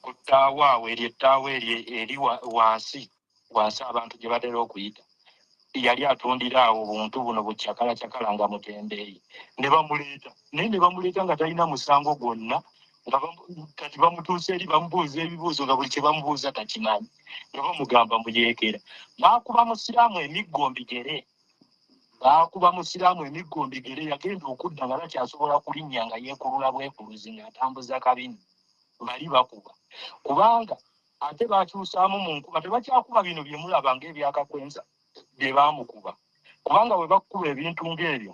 kutawa eri wansi abantu gye batera okuyita yali atundira awo obuntu buno bukyakala nga mutembeeyi ne bamuleeta nga talina musango gwonna nga kati bamutuuse eri bamubuuza ebibuuzo nga buli kye bamubuuza takimanyi nga bamugamba muyeekera baakuba musiraamu emiggo mbigere yagenda okudda nga takyasobola kulinnya nga yeekulula bwekuluzi ng'atambuza kabini bali bakuba kubanga ate bakyusaamu mu nkuba tebakyakuba bino bye mulaba ng'ebyakakwensa bye baamukuba kubanga bwe bakuba ebintu ng'ebyo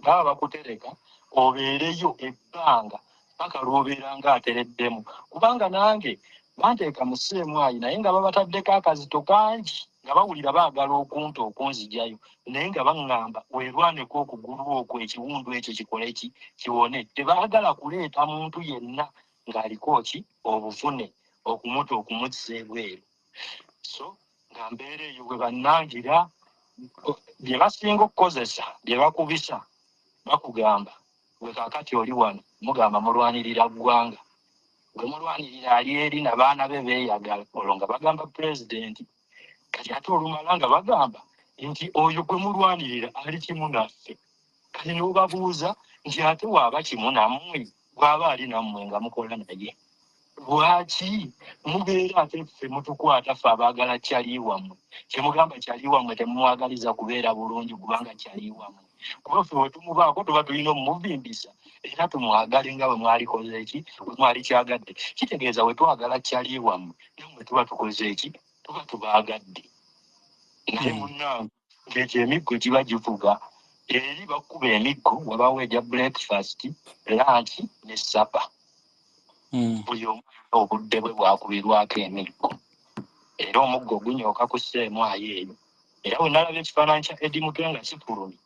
baba bakutereka obeereyo ebbanga paka lw'obeera ng'atereddemu kubanga nange banteeka mu seemwayi naye nga babataddeko akazito kangi nga bawulira baagala okunta okunzijayo naye nga baŋŋamba weerwaneko okugulu okwo ekiwundu ekyo kikole kiwone tebaagala kuleeta muntu yenna ng'aliko ki obuvune okumuta okumuzza ebweru so nga mbeera eyo bwe bannangira bye basinga okukozesa bye bakubisa bakugamba bwe kaakati oli wano mugamba mulwanirira ggwanga gwe mulwanirira ali eri n'abaana be beeyagala olwo nga bagamba pulezidenti kati ate olumala nga bagamba nti oyo gwe mulwanirira ali kimu naffe kati n'obabuuza nti ate waaba kimu nammwe bw'aba ali nammwe nga mukola naye lwaki mubeera ate ffe mutukwata ffe abaagala kyali wammwe kyemugamba kyali wammwe temumwagaliza kubeera bulungi kubanga kyali wammwe kuba ffe wetumubaako tuba tulina omumuvimbisa era tumwagale nga bwe mwalikoze eki bwe mwali kyagadde kitegeeza we twagala kyali wammwe nammwe tuba tukoze eki tuba tubaagadde naye munnange ng'ekyo emiggo giba givuga eri bakuba emiggo wabawo egya breakfast lunch ne sapa buli omu obudde bwe bwakubirwako emiggo era omuggo gunyooka ku sseemwayi eyo era bwe nalabye ekifaananyi kya Eddy Mutwe nga kifulumye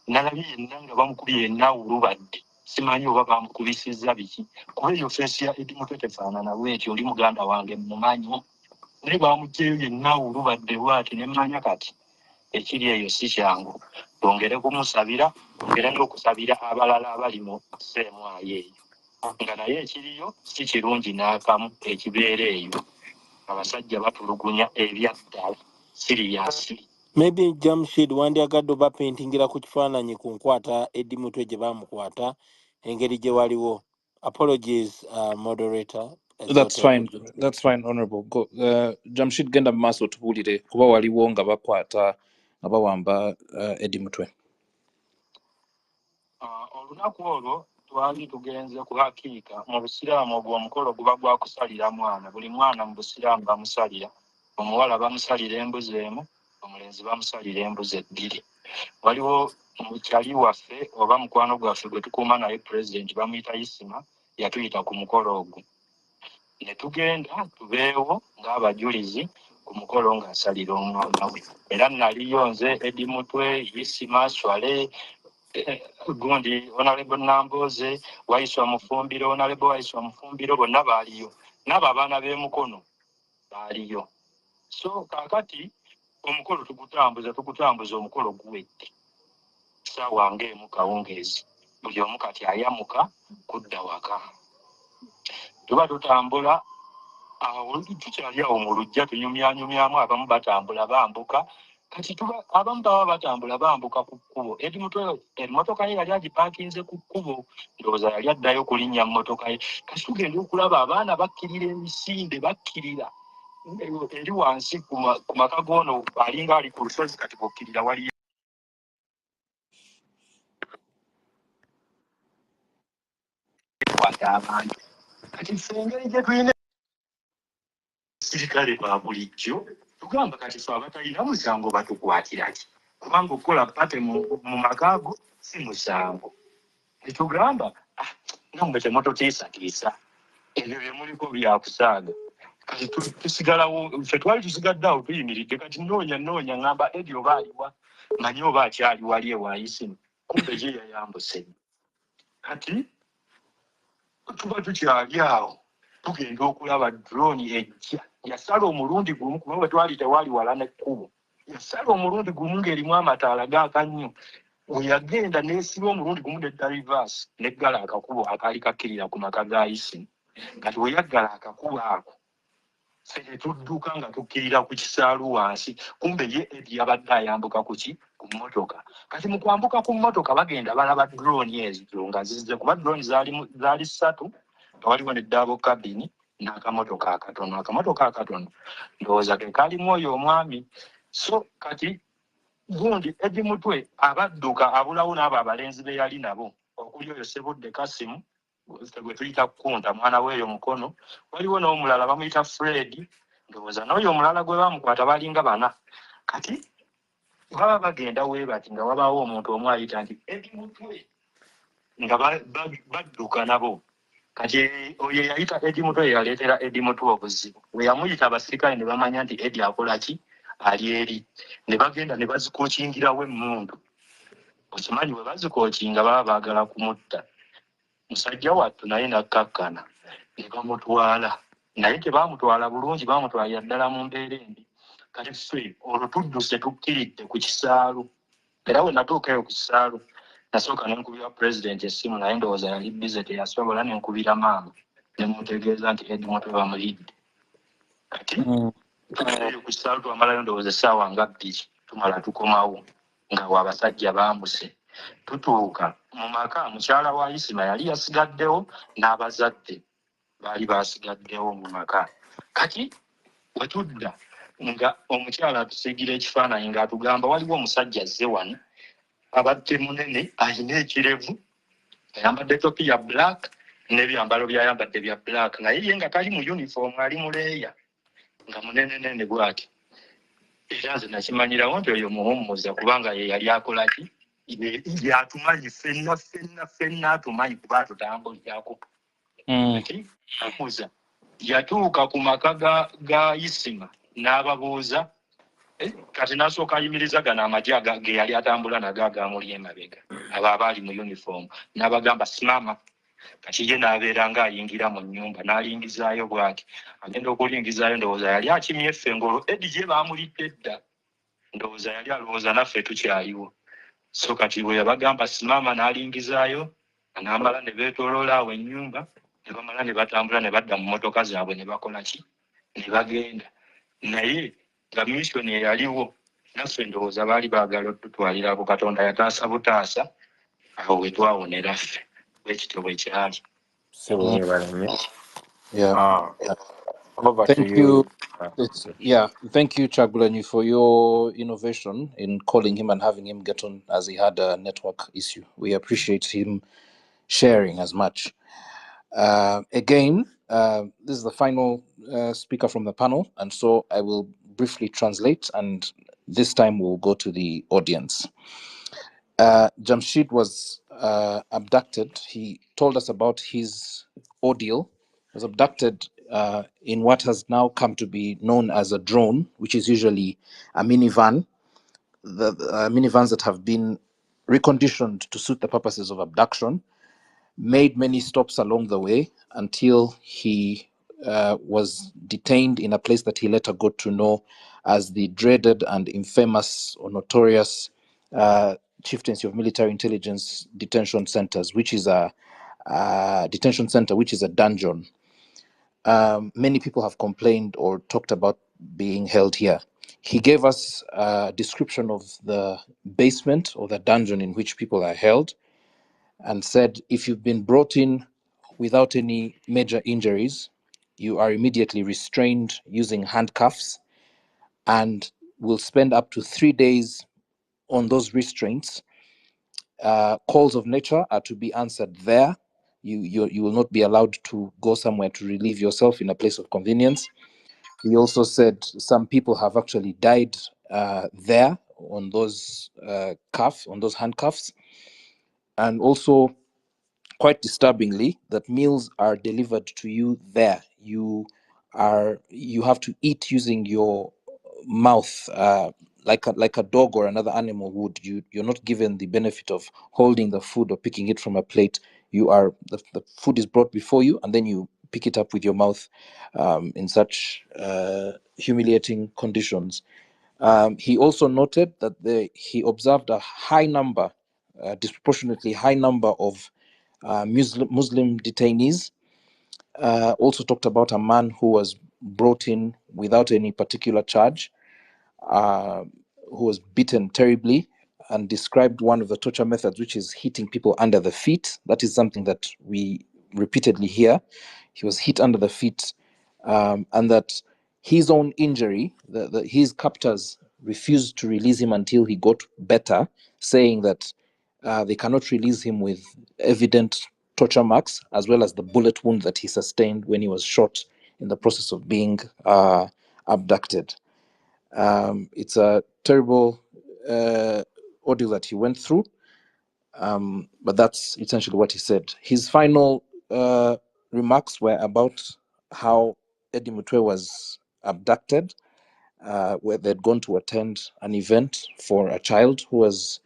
nalabye yenna nga bamukubye yenna awulubadde simanyi oba bamukubisizza biki kuba eyo feesi ya Eddy Mutwe tefaanana bwetyo oli muganda wange mumanyi naye bamugyeyo yenna awulubadde bw'ati ne mmanya kati ekiri eyo si kyangu twongere kumusabira twongere n'okusabira abalala abali mu sseemwayi eyo nga naye ekiriyo si kirungi n'akamu ekibeera eyo abasajja batulugunya ebyaddala siriyasi. Maybe Jamshed wandyagadde oba paintingira ku kifaananyi ku nkwata Eddy Mutwe gye baamukwata engeri gye waliwo. Apologies, moderator. That's fine, Honorable. Go, Jamshed genda maaso tubuulire kuba waliwo nga bakwata nga bawamba Eddy Mutwe. Olunaku olwo twali tugenze ku hakiika mu busiraamu ogwo omukolo guba gwa kusalira mwana buli mwana mu busiraamu bamusalira omuwala bamusalira embuzi emu omulenzi bamusalira embuzi ebbiri waliwo mukyali waffe oba mukwano gwaffe gwe tukuuma naye pulezidenti bamuyita Isima yatuyita ku mukolo ogwo ne tugenda tubeewo ng'abajulizi ku mukolo ng'asalira omwana we era naliyo nze Eddy Mutwe Isima Swale gundi Honorable Namboze Waiswa Mufumbiro Honorable Waiswa Mufumbiro bonna baaliyo n'abo abaana b'emukono baaliyo so kaakati omukolo tugutambuza omukolo guwedde ssaawa ng'emu kawungeezi buli omu kati ayamuka kudda waka tuba tutambula awo tukyali awo mu lujja tunyumyanyumyamu abamu batambula bambuka kati abamu baba batambula bambuka ku kkubo Eddy Mutwe emmotoka ye yali agipaakinze ku kkubo ndowooza yali addayo kulinnya mmotoka ye kati tugenda okulaba abaana bakkirira emisinde bakkirira eri wansi ku maka goono alinga ali ku lusozi kati bokkirira waliyo abantu kati ffe engeri gye tulina sirikale ba bulijjo tugamba kati ffe abatalina musango batukwatira ki kubanga okukola pate mu makaago si musango netugamba nammwe temututiisatiisa ebyo bye muliko byakusaaga kati tusigalawo ffe twali tusigadde awo tuyimiridde kati noonya ngamba Eddy oba aliwa manyi oba akyali wali ewa Isimu kumbe gye yayambuse kati tuba tukyali awo tugenda okulaba drone ejja yasala omulundi gumu kuba bwe twali tewaali wala n'ekkubo yasala omulundi gumu ng'erimu amataala gaaka nnyo we yagenda n'esiba omulundi gumu nedda reverse neggala akakubo akaali kakkirira ku maka ga Isimu kati weyaggala akakuba ako ffe tudduka nga tukkirira ku kisaalu wansi kumbe ye Eddy yabadde ayambuka ku mmotoka kati mu kwambuka ku mmotoka bagenda balaba drone ezo nga zizze kuba drone zaali 3 nga waliwo ne double cabin n'akamotoka akatono ndowooza ke kalimu oyo omwami so kati gundi Eddy Mutwe abadduka abulawo n'abo abalenzi be yali nabo okuli oyo Sebudde Kasimu gwe tuyita Kunta mwana w'eyo Mukono waliwo n'omulala bamuyita Fred ndowooza n'oyo omulala gwe bamukwata balinga 4 kati baba bagenda bati nga wabaawo omuntu omu ayita nti Eddy Mutwe nga badduka nabo kati oyo yayita Eddy Mutwe yaleetera Eddy Mutwe obuzibu we yamuyita abasirikale ne bamanya nti Eddy akola ki ali eri ne bagenda ne bazikookingirawo emmundu okimanyi bwe bazikookinga baba baagala kumutta musajja wattu naye nakkakkana ne bamutwala naye tebamutwala bulungi bamutwalira ddala mu mbeera embi kati ffe olwo tudduse tukkiridde ku kisaalu era we natuuka eyo ku kisaalu nasooka nenkubira pulezidenti essimu naye ndowooza yali bize teyasobola nenkubira maama nemutegeeza nti Eddy Mutwe bamulidde kati eyo ku kisaalu twamalayo ndowooza essaawa nga 2 tumala tukomawo nga abasajja bambuse tutuuka mu maka mukyala wa Isima yali yasigaddewo n'abazadde baali basigaddewo mu maka kati wetudda nga omukyala atusigira ekifaananyi ng'atugamba waliwo omusajja azze wano abadde munene alina ekirevu ayambadde topi ya black n'ebyambalo byayambadde bya black naye ye nga tali mu uniform ali mu leeya nga munenenene bw'ati era nze nakimanyirawo nti oyo muwummuza kubanga ye yali akola ki yatumanyi ffenna atumanyi kuba atutambulyako muza yatuuka ku maka ga Isima n'ababuuza kati n'asooka ayimiriza gano amagye ge yali atambula nago agamuli emabega abo abaali mu uniform n'abagamba simama kati ye n'abeera ng'ayingira mu nnyumba n'alingizaayo bw'ati agenda okulingizaayo ndowooza yali akimye ffe ng'olwo Eddy gye baamulidde dda ndowooza yali alowooza naffe tukyaliwo so kati bwe yabagamba simama n'alingizaayo n'amala ne beetooloola awo ennyumba ne bamala ne batambula ne badda mu mmotoka zaabwe ne bakola ki ne bagenda naye nga mission eyaliwo naffe ndowooza baali baagala otutwalirako Katonda yataasa butaasa awo we twawonera ffe bwekityo bwe kyali. Over Thank to you. you. Thank you, Chagulanyi, for your innovation in calling him and having him get on as he had a network issue. We appreciate him sharing as much. Again, this is the final speaker from the panel, and so I will briefly translate, and this time we'll go to the audience. Jamshed was abducted. He told us about his ordeal. He was abducted in what has now come to be known as a drone, which is usually a minivan. The minivans that have been reconditioned to suit the purposes of abduction, made many stops along the way until he was detained in a place that he later got to know as the dreaded and infamous or notorious Chieftaincy of Military Intelligence Detention Centers, which is a detention center, which is a dungeon. Many people have complained or talked about being held here. He gave us a description of the basement or the dungeon in which people are held, and said, if you've been brought in without any major injuries, you are immediately restrained using handcuffs and will spend up to 3 days on those restraints. Calls of nature are to be answered there. You will not be allowed to go somewhere to relieve yourself in a place of convenience. He also said some people have actually died there on those handcuffs. And also, quite disturbingly, that meals are delivered to you there. You have to eat using your mouth, like a dog or another animal would. You're not given the benefit of holding the food or picking it from a plate. The food is brought before you, and then you pick it up with your mouth in such humiliating conditions. He also noted that he observed a disproportionately high number of Muslim detainees, Also talked about a man who was brought in without any particular charge, who was beaten terribly, and described one of the torture methods, which is hitting people under the feet. That is something that we repeatedly hear. He was hit under the feet, and that his own injury, his captors refused to release him until he got better, saying that they cannot release him with evident torture marks, as well as the bullet wound that he sustained when he was shot in the process of being abducted. It's a terrible ordeal that he went through, but that's essentially what he said. His final remarks were about how Eddy Mutwe was abducted, where they'd gone to attend an event for a child who was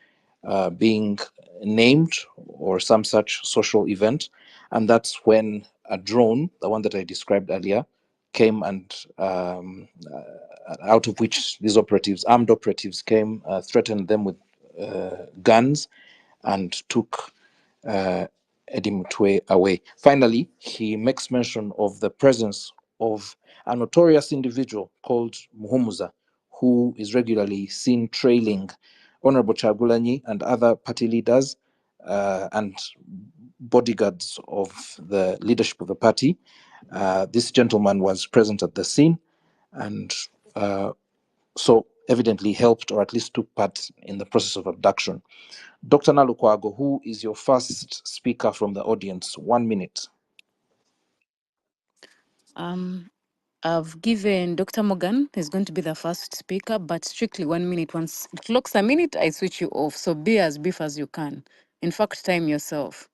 being named, or some such social event. And that's when a drone, the one that I described earlier, came, and out of which these armed operatives came, threatened them with guns, and took Eddy Mutwe away. Finally, he makes mention of the presence of a notorious individual called Muhumuza, who is regularly seen trailing Honorable Chagulanyi and other party leaders and bodyguards of the leadership of the party. This gentleman was present at the scene, and so evidently helped, or at least took part in the process of abduction. Dr. Nalukwago, who is your first speaker from the audience? 1 minute. I've given Dr. Morgan is going to be the first speaker, but strictly 1 minute. Once it clocks a minute, I switch you off. So be as brief as you can. In fact, time yourself.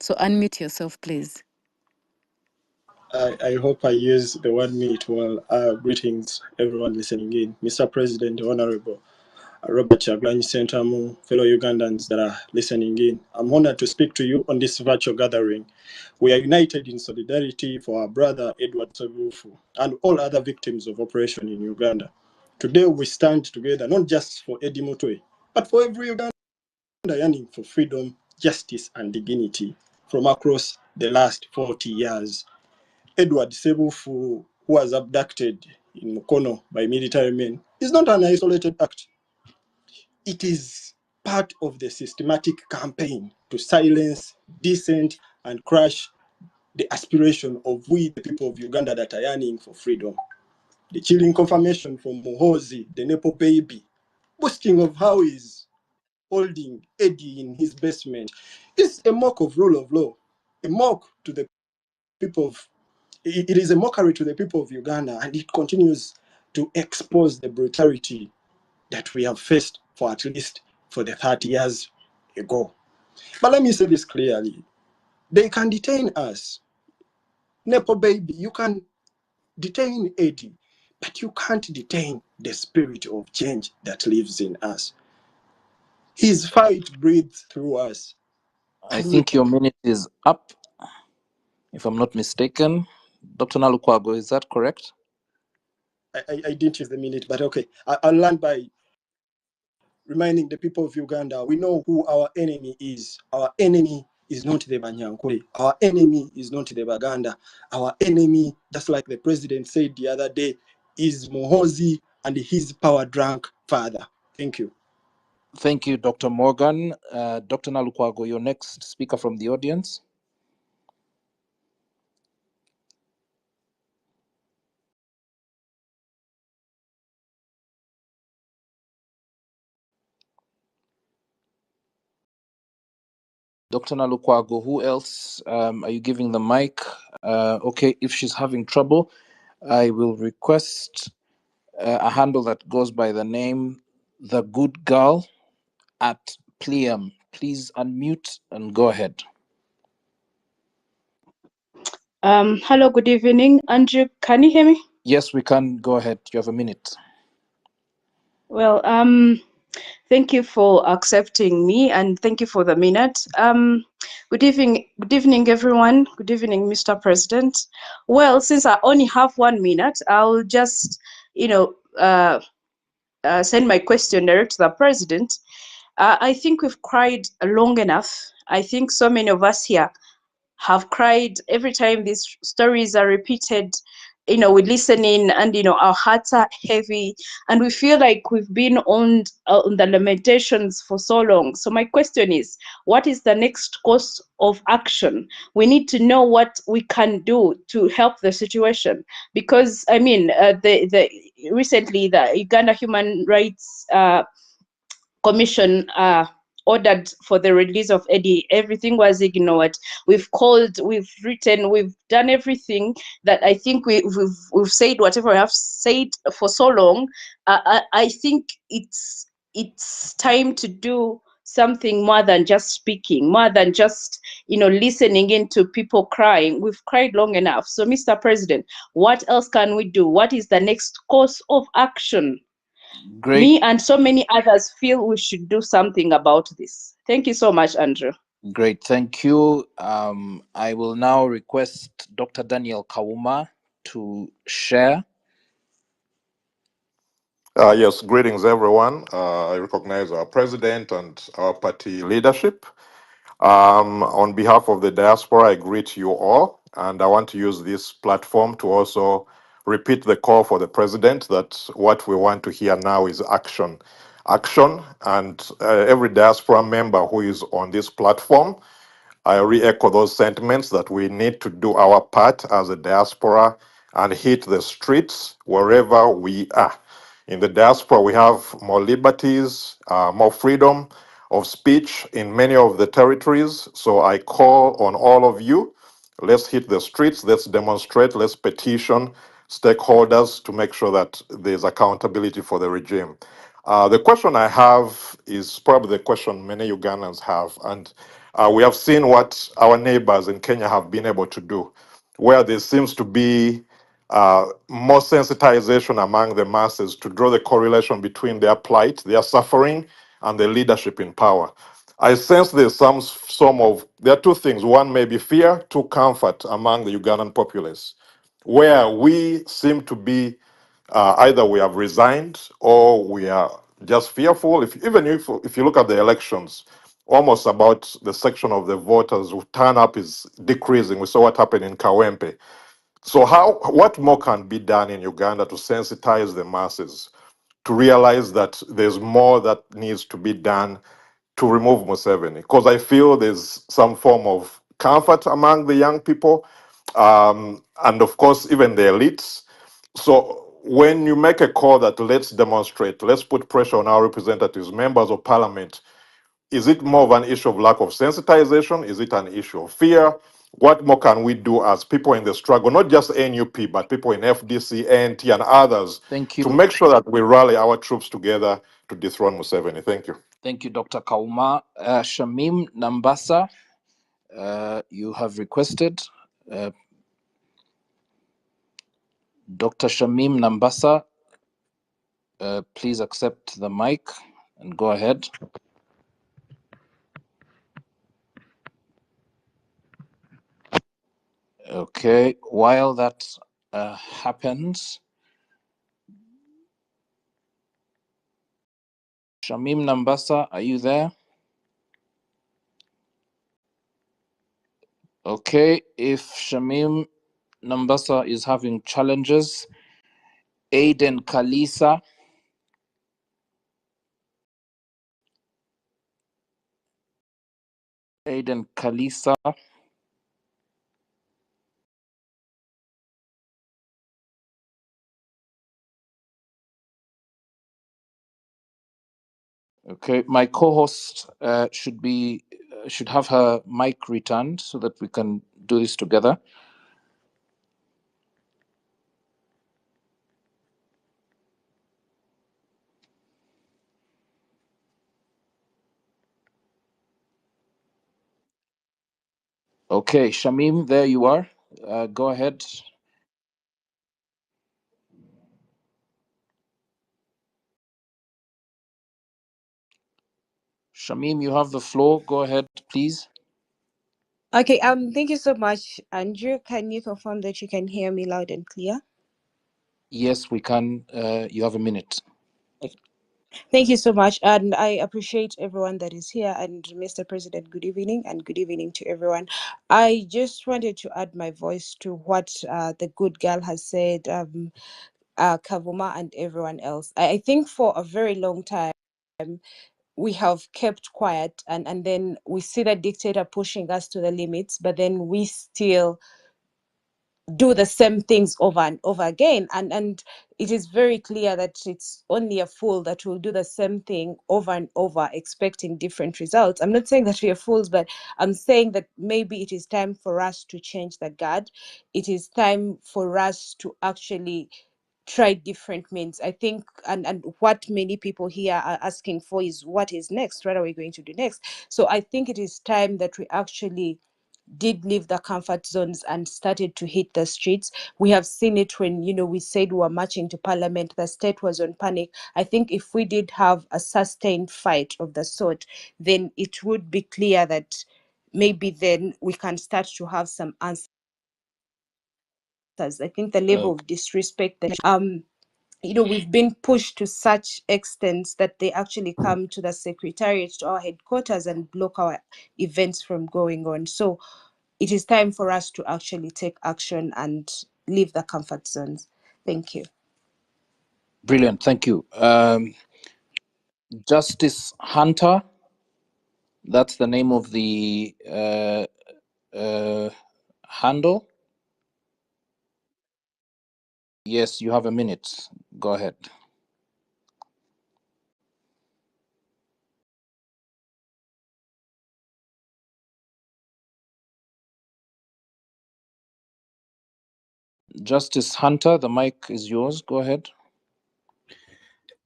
So unmute yourself, please. I hope I use the 1 minute well. Greetings, everyone listening in. Mr. President, Honorable Robert Chagulanyi Sentamu, fellow Ugandans that are listening in. I'm honored to speak to you on this virtual gathering. We are united in solidarity for our brother Edward Sebufu and all other victims of oppression in Uganda. Today we stand together not just for Eddy Mutwe, but for every Ugandan yearning for freedom, justice, and dignity from across the last 40 years. Edward Sebufu, who was abducted in Mukono by military men, is not an isolated act. It is part of the systematic campaign to silence, dissent, and crush the aspiration of we, the people of Uganda, that are yearning for freedom. The chilling confirmation from Muhoozi, the Nepo baby, boasting of how he's holding Eddy in his basement, is a mock of rule of law, a mock to the people of it is a mockery to the people of Uganda, and it continues to expose the brutality that we have faced for at least for the 30 years ago. But let me say this clearly. They can detain us. Nepo baby, you can detain Eddy, but you can't detain the spirit of change that lives in us. His fight breathes through us. I think your minute is up, if I'm not mistaken. Dr. Nalukwago, is that correct? I didn't use the minute, but okay. I'll land by reminding the people of Uganda, we know who our enemy is. Our enemy is not the Banyankole. Our enemy is not the Baganda. Our enemy, just like the president said the other day, is Muhoozi and his power-drunk father. Thank you. Thank you, Dr. Morgan. Dr. Nalukwago, your next speaker from the audience. Dr. Nalukwago, who else are you giving the mic? Okay, if she's having trouble, I will request a handle that goes by the name The Good Girl at Pliam. Please unmute and go ahead. Hello, good evening. Andrew, can you hear me? Yes, we can. Go ahead. You have a minute. Well, thank you for accepting me, and thank you for the minute. Good evening, everyone. Good evening, Mr. President. Well, since I only have 1 minute, I'll just, send my question direct to the president. I think we've cried long enough. I think so many of us here have cried every time these stories are repeated. We're listening, and our hearts are heavy, and we feel like we've been on the lamentations for so long. So my question is, what is the next course of action? We need to know what we can do to help the situation, because the recently the Uganda Human Rights Commission ordered for the release of Eddy. Everything was ignored. We've called, we've written, we've done everything that I think we've said whatever we have said for so long. I think it's time to do something more than just speaking, more than just listening into people crying. We've cried long enough. So, Mr. President, what else can we do? What is the next course of action? Great. Me and so many others feel we should do something about this. Thank you so much, Andrew. Great, thank you. I will now request Dr. Daniel Kauma to share. Yes, greetings, everyone. I recognize our president and our party leadership. On behalf of the diaspora, I greet you all, and I want to use this platform to also repeat the call for the president that what we want to hear now is action. Action, and every diaspora member who is on this platform, I re-echo those sentiments that we need to do our part as a diaspora and hit the streets wherever we are. In the diaspora, we have more liberties, more freedom of speech in many of the territories. So I call on all of you, let's hit the streets, let's demonstrate, let's petition stakeholders to make sure that there's accountability for the regime. The question I have is probably the question many Ugandans have, and we have seen what our neighbors in Kenya have been able to do, where there seems to be more sensitization among the masses to draw the correlation between their plight, their suffering, and the leadership in power. I sense there's there are two things. One may be fear, two comfort among the Ugandan populace, where we seem to be either we have resigned or we are just fearful. If you look at the elections, almost about the section of the voters who turn up is decreasing. We saw what happened in Kawempe. So what more can be done in Uganda to sensitize the masses to realize that there's more that needs to be done to remove Museveni? Because I feel there's some form of comfort among the young people, and of course even the elites. So when you make a call that let's demonstrate, let's put pressure on our representatives, members of parliament, is it more of an issue of lack of sensitization? Is it an issue of fear? What more can we do as people in the struggle, not just NUP, but people in FDC, ANT, and others, Thank to you. make sure that we rally our troops together to dethrone Museveni? Thank you. Thank you, Dr. Kauma. Shamim Nambasa, you have requested. Dr. Shamim Nambasa, please accept the mic and go ahead. Okay, while that happens, Shamim Nambasa, are you there? Okay, if Shamim Nambasa is having challenges, Aiden Kalisa. Aiden Kalisa. Okay, my co-host should have her mic returned so that we can do this together. Okay, Shamim, there you are. Go ahead. Shamim, you have the floor. Go ahead, please. Okay, thank you so much, Andrew. Can you confirm that you can hear me loud and clear? Yes, we can. You have a minute. Thank you so much. And I appreciate everyone that is here. And Mr. President, good evening, and good evening to everyone. I just wanted to add my voice to what the good girl has said, Kavuma and everyone else. I think for a very long time, we have kept quiet, and then we see the dictator pushing us to the limits, but then we still do the same things over and over again, and it is very clear that it's only a fool that will do the same thing over and over expecting different results. I'm not saying that we are fools, but I'm saying that maybe it is time for us to change the guard. It is time for us to actually try different means. I think, and what many people here are asking for is, what is next? What are we going to do next? So I think it is time that we actually did leave the comfort zones and started to hit the streets. We have seen it when, we said we were marching to Parliament, the state was on panic. I think if we did have a sustained fight of the sort, then it would be clear that maybe then we can start to have some answers. I think the level of disrespect that we've been pushed to such extents that they actually come to the secretariat, to our headquarters, and block our events from going on. So it is time for us to actually take action and leave the comfort zones. Thank you. Brilliant, thank you. Justice Hunter, that's the name of the handle. Yes, you have a minute. Go ahead. Justice Hunter, the mic is yours. Go ahead.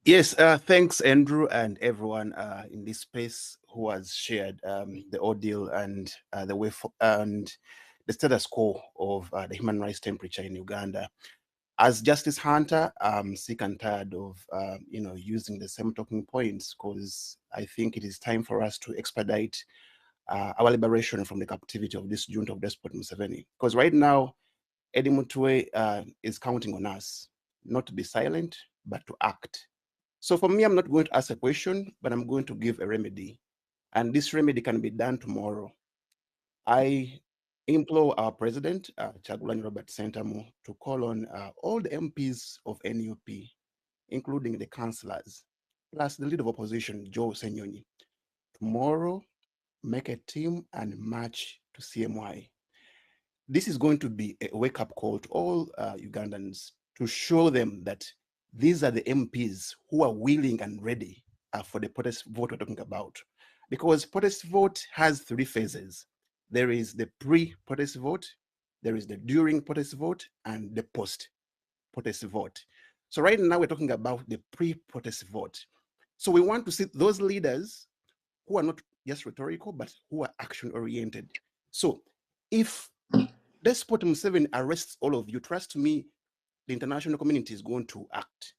Yes, thanks, Andrew, and everyone in this space who has shared the ordeal and the way and the status quo of the human rights temperature in Uganda. As Justice Hunter, I'm sick and tired of using the same talking points, because I think it is time for us to expedite our liberation from the captivity of this junta of Despot Museveni. Because right now, Eddy Mutwe is counting on us not to be silent, but to act. So for me, I'm not going to ask a question, but I'm going to give a remedy. And this remedy can be done tomorrow. I implore our president, Kyagulanyi Robert Ssentamu, to call on all the MPs of NUP, including the councillors, plus the leader of opposition, Joe Senyonyi. Tomorrow, make a team and march to CMY. This is going to be a wake-up call to all Ugandans, to show them that these are the MPs who are willing and ready for the protest vote we're talking about. Because protest vote has 3 phases. There is the pre-protest vote, there is the during protest vote, and the post-protest vote. So right now we're talking about the pre-protest vote. So we want to see those leaders who are not just rhetorical, but who are action-oriented. So if Despot Museveni arrests all of you, trust me, the international community is going to act.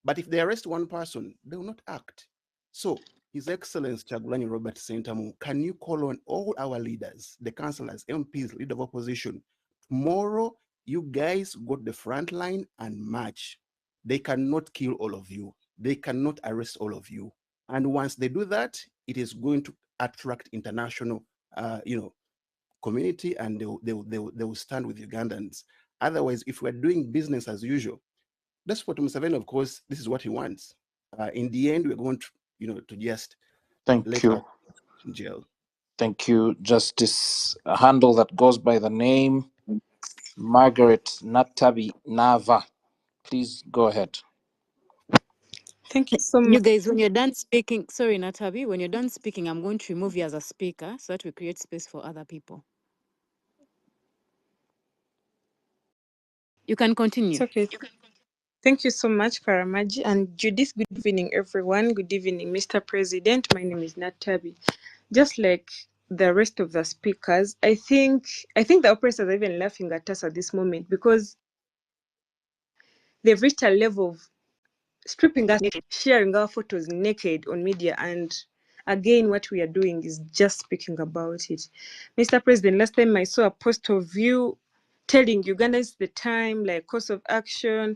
But if they arrest one person, they will not act. So His Excellency Kyagulanyi Robert Ssentamu, can you call on all our leaders, the councillors, MPs, leader of opposition? Tomorrow, you guys go to the front line and march. They cannot kill all of you. They cannot arrest all of you. And once they do that, it is going to attract international, community, and they will stand with Ugandans. Otherwise, if we're doing business as usual, that's what Museveni, of course, this is what he wants. In the end, we're going to, to just Thank you. in jail. Thank you, Justice. A handle that goes by the name Margaret Natabi Nava. Please go ahead. Thank you so You much. guys, when you're done speaking, sorry, Natabi, when you're done speaking, I'm going to remove you as a speaker so that we create space for other people. You can continue. It's okay. Thank you so much, Karamaji. And Judith, good evening, everyone. Good evening, Mr. President. My name is Natabi. Just like the rest of the speakers, I think the operators are even laughing at us at this moment, because they've reached a level of stripping us, sharing our photos naked on media, and again, what we are doing is just speaking about it. Mr. President, last time I saw a post of you telling Ugandans the time, like course of action,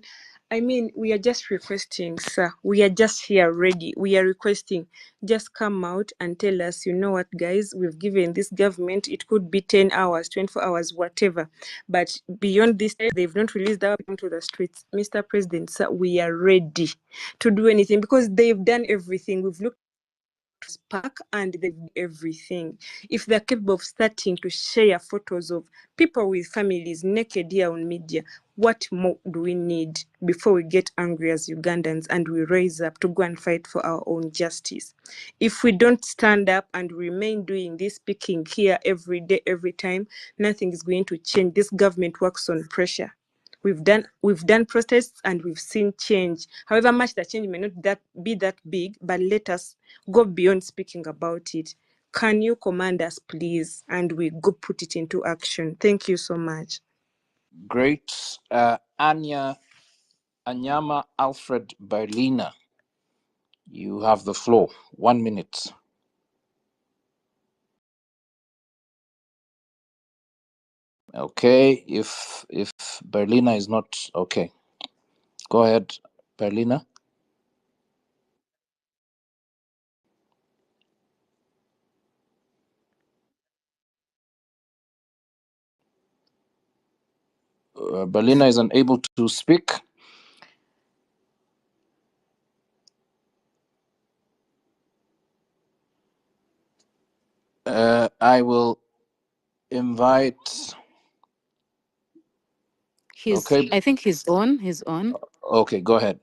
I mean, we are just requesting, sir. We are just here ready. We are requesting. Just come out and tell us, you know what, guys, we've given this government, it could be 10 hours, 24 hours, whatever. But beyond this, they've not released our people to the streets. Mr. President, sir, we are ready to do anything because they've done everything. We've looked Spark and they everything. If they're capable of starting to share photos of people with families naked here on media, what more do we need before we get angry as Ugandans and we raise up to go and fight for our own justice? If we don't stand up and remain doing this, speaking here every day, every time, nothing is going to change. This government works on pressure. We've done protests and we've seen change. However much the change may not be that big, but let us go beyond speaking about it. Can you command us, please? And we go put it into action. Thank you so much. Great. Anyama Alfred Berliner, you have the floor. 1 minute. Okay, if Berliner is not okay, go ahead, Berliner. Berliner is unable to speak. I will invite. Okay. I think he's on. He's on. Okay, go ahead.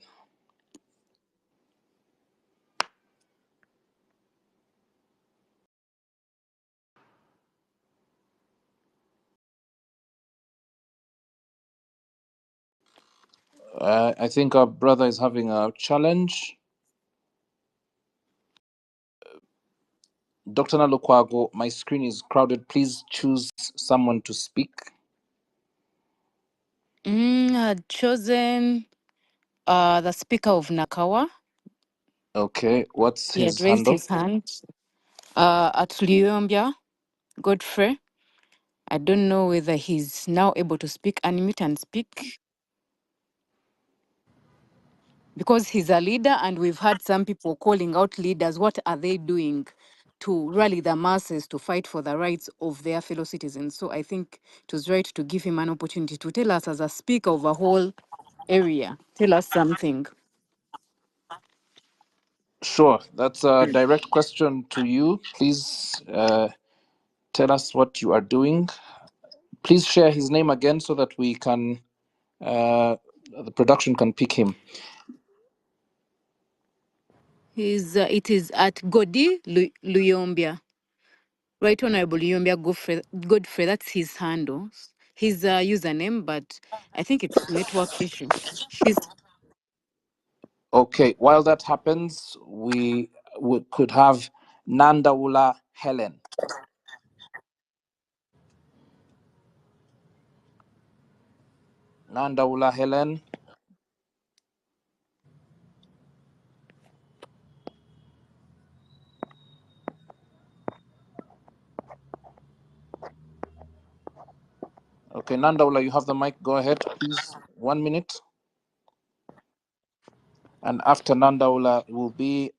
I think our brother is having a challenge. Dr. Nalukwago, my screen is crowded. Please choose someone to speak. Had chosen the Speaker of Nakawa. Okay, what's He had his raised handle? his hand. At Liombia, Godfrey. I don't know whether he's now able to speak, unmute and speak, because he's a leader and we've had some people calling out leaders. What are they doing to rally the masses to fight for the rights of their fellow citizens? So I think it was right to give him an opportunity to tell us, as a speaker of a whole area, tell us something. Sure, that's a direct question to you. Please tell us what you are doing. Please share his name again so that we can, the production can pick him. It is at Godi Luyombia. Right Honorable Luyombia Godfrey, that's his handle. His username, but I think it's network issue. Okay, while that happens, we could have Nandaula Helen. Nandaula Helen. Okay, Nandaula, you have the mic. Go ahead, please. 1 minute. And after Nandaula will be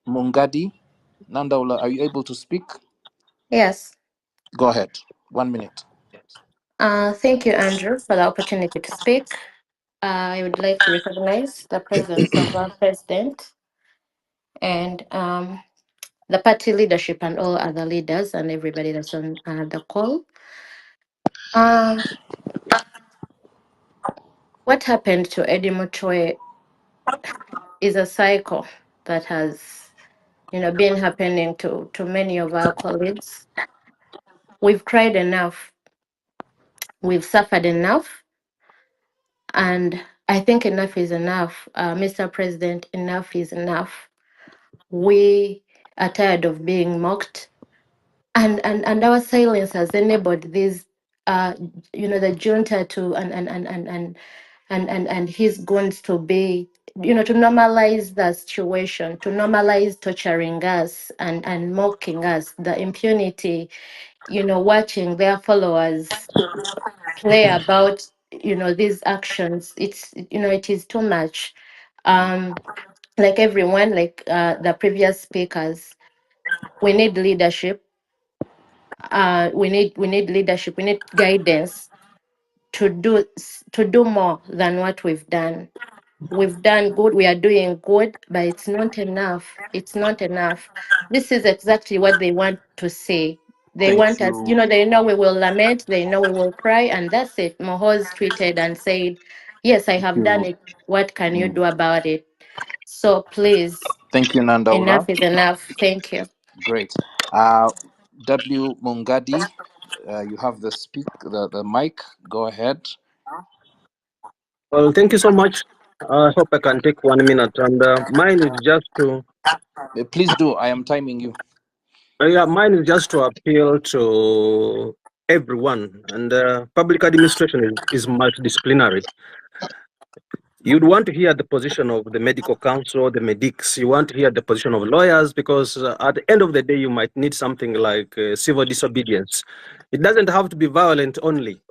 Mungadi. Nandaula, are you able to speak? Yes. Go ahead. 1 minute. Thank you, Andrew, for the opportunity to speak. I would like to recognize the presence of our president and the party leadership and all other leaders and everybody that's on the call. What happened to Eddy Mutwe is a cycle that has, been happening to many of our colleagues. We've cried enough. We've suffered enough. And I think enough is enough. Mr. President, enough is enough. We are tired of being mocked. And our silence has enabled this, the junta to and his goons to be, to normalize the situation, to normalize torturing us and mocking us, the impunity, watching their followers play about, these actions. It's, it is too much. Like everyone, like the previous speakers, we need leadership. We need leadership. We need guidance to do more than what we've done. We've done good, we are doing good, but it's not enough. It's not enough. This is exactly what they want to see. They Thank want us, you. they know we will lament, they know we will cry, and that's it. Mohoz tweeted and said, yes, I Thank have done you. it. What can you Mm. do about it? So please, Thank you, enough Nandaura. is enough. Thank you. Great. W. Mungadi, you have the mic. Go ahead. Well, thank you so much. I hope I can take 1 minute, and mine is just to Please do. I am timing you. mine is just to appeal to everyone, and public administration is multidisciplinary. You'd want to hear the position of the medical council, the medics. You want to hear the position of lawyers, because at the end of the day, you might need something like civil disobedience. It doesn't have to be violent only.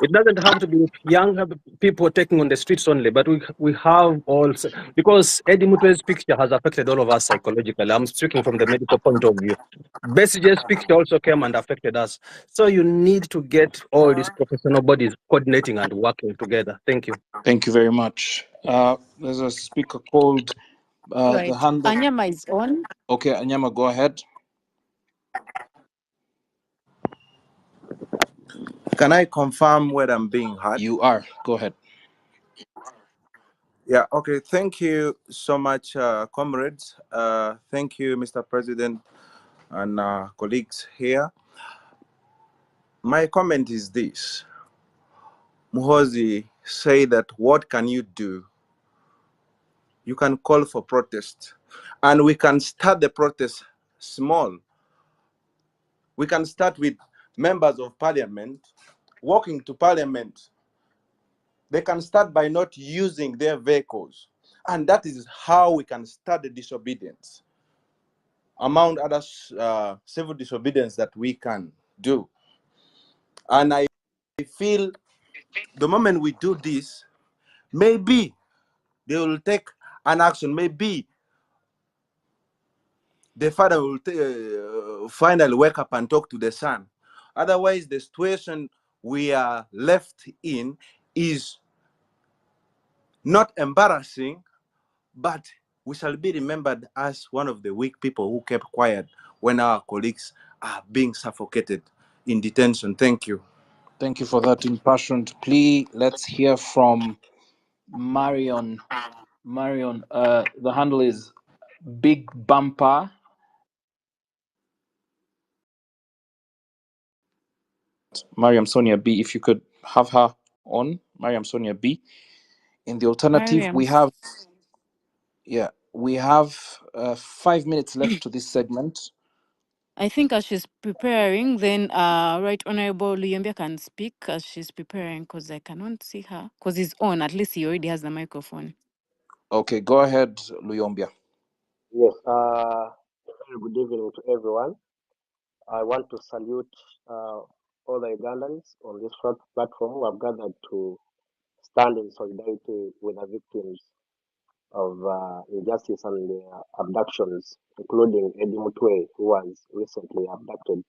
It doesn't have to be young people taking on the streets only, but we have also, because Eddy Mutwe's picture has affected all of us psychologically. I'm speaking from the medical point of view. Bessege's picture also came and affected us. So you need to get all these professional bodies coordinating and working together. Thank you. Thank you very much. There's a speaker called the Right. hand. Anyama is on. Okay, Anyama, go ahead. Can I confirm where I'm being heard? You are. Go ahead. Yeah, okay. Thank you so much, comrades. Thank you, Mr. President and colleagues here. My comment is this. Muhozi say that what can you do? You can call for protest. And we can start the protest small. We can start with members of parliament walking to parliament. They can start by not using their vehicles. And that is how we can start the disobedience, among other civil disobedience that we can do. And I feel the moment we do this, maybe they will take an action. Maybe the father will finally wake up and talk to the son. Otherwise, the situation we are left in is not embarrassing, but we shall be remembered as one of the weak people who kept quiet when our colleagues are being suffocated in detention. Thank you. Thank you for that impassioned plea. Let's hear from Marion. Marion, the handle is Big Bumper. Mariam Sonia B, if you could have her on. Mariam Sonia B. In the alternative, Mariam. we have 5 minutes left to this segment. I think as she's preparing, then Right Honorable Luyembia can speak as she's preparing, because I cannot see her. Because he's on. At least he already has the microphone. Okay, go ahead, Luyombia. Yes, very good evening to everyone. I want to salute all the Ugandans on this platform who have gathered to stand in solidarity with the victims of injustice and abductions, including Eddy Mutwe, who was recently abducted.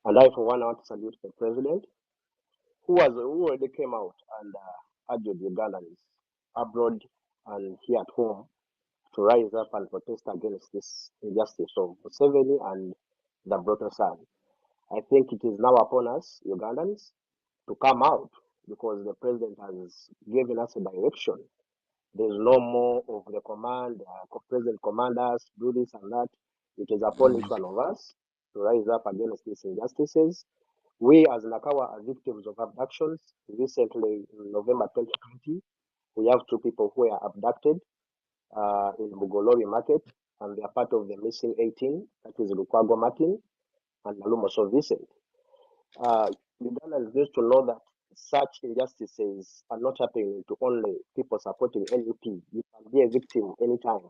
And I, for one, want to salute the president, who already came out and urged Ugandans abroad and here at home to rise up and protest against this injustice of Museveni and the brutal son. I think it is now upon us, Ugandans, to come out, because the president has given us a direction. There's no more of the command, president command us, do this and that. It is upon each one of us to rise up against these injustices. We as Nakawa are victims of abductions. Recently, in November 2020, we have 2 people who were abducted in Bugolori market, and they are part of the missing 18, that is Lukwago Martin and Nalumoso Vincent. Ugandans need to know that such injustices are not happening to only people supporting NUP. You can be a victim anytime.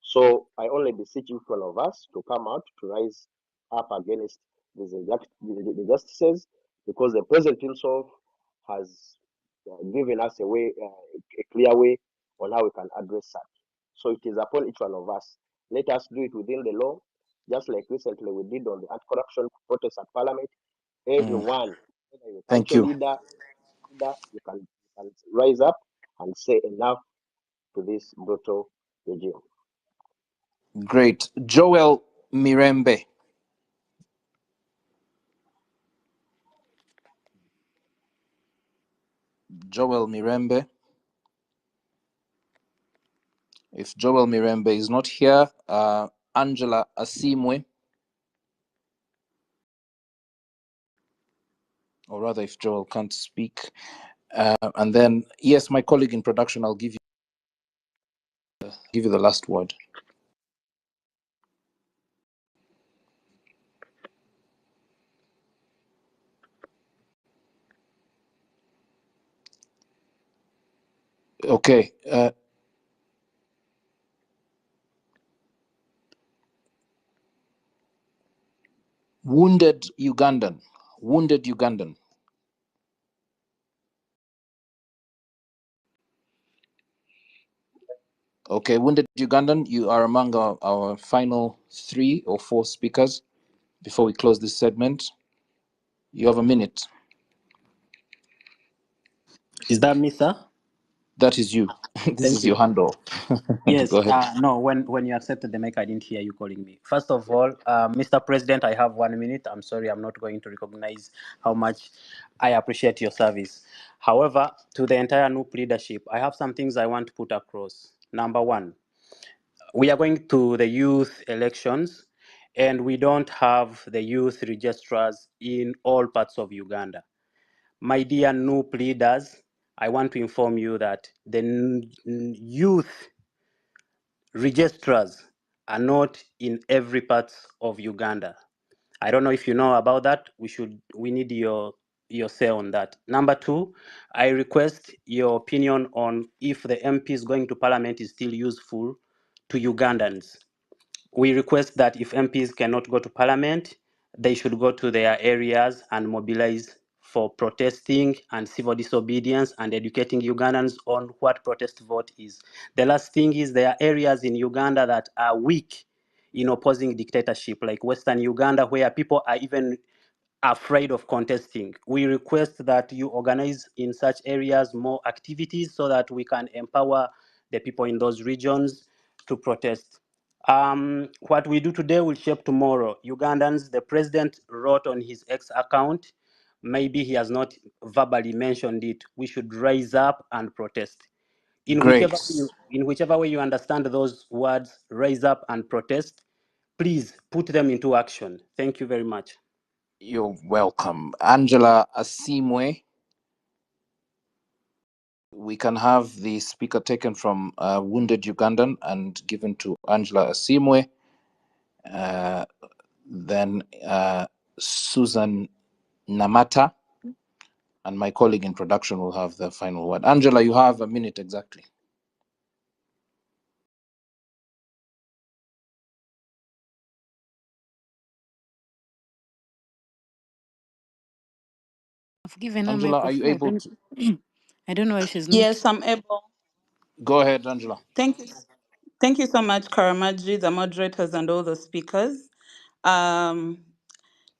So I only beseech each one of us to come out to rise up against these injustices, because the president himself has given us a way, a clear way on how we can address that. So it is upon each one of us. Let us do it within the law, just like recently we did on the anti-corruption protest at Parliament. Everyone, whether you're a Thank council you. leader, you can rise up and say enough to this brutal regime. Great. Joel Mirembe. Joel Mirembe. If Joel Mirembe is not here, Angela Asimwe. Or rather, if Joel can't speak. And then, yes, my colleague in production, I'll give you the last word. Okay. Wounded Ugandan. Wounded Ugandan. Okay, Wounded Ugandan, you are among our final 3 or 4 speakers before we close this segment. You have a minute. Is that me, sir? That is you. This Thank is your you. handle. Yes. Go ahead. No. When you accepted the mic, I didn't hear you calling me. First of all, Mr. President, I have 1 minute. I'm sorry, I'm not going to recognize how much I appreciate your service. However, to the entire NUP leadership, I have some things I want to put across. Number one, we are going to the youth elections, and we don't have the youth registrars in all parts of Uganda. My dear NUP leaders, I want to inform you that the youth registrars are not in every part of Uganda. I don't know if you know about that. We need your say on that. Number two, I request your opinion on if the MPs going to parliament is still useful to Ugandans. We request that if MPs cannot go to parliament, they should go to their areas and mobilize for protesting and civil disobedience and educating Ugandans on what protest vote is. The last thing is there are areas in Uganda that are weak in opposing dictatorship, like Western Uganda, where people are even afraid of contesting. We request that you organize in such areas more activities so that we can empower the people in those regions to protest. What we do today will shape tomorrow. Ugandans, the president wrote on his X account, maybe he has not verbally mentioned it, we should rise up and protest. In Great. whichever way you understand those words, rise up and protest, please put them into action. Thank you very much. You're welcome. Angela Asimwe. We can have the speaker taken from Wounded Ugandan and given to Angela Asimwe. Then Susan Namata. And my colleague in production will have the final word. Angela, you have a minute exactly. I've given her Angela, are you microphone. able to? I don't know why she's not. Yes, I'm able. Go ahead, Angela. Thank you. Thank you so much, Karamaji, the moderators, and all the speakers. Um,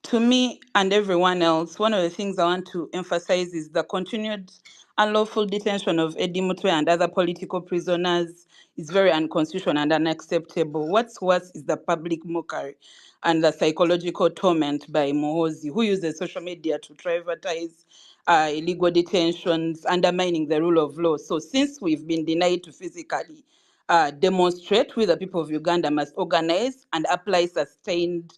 to me and everyone else, one of the things I want to emphasize is the continued unlawful detention of Eddy Mutwe and other political prisoners is very unconstitutional and unacceptable. What's worse is the public mockery and the psychological torment by Mohozi, who uses social media to privatize illegal detentions, undermining the rule of law. So since we've been denied to physically demonstrate, we the people of Uganda must organize and apply sustained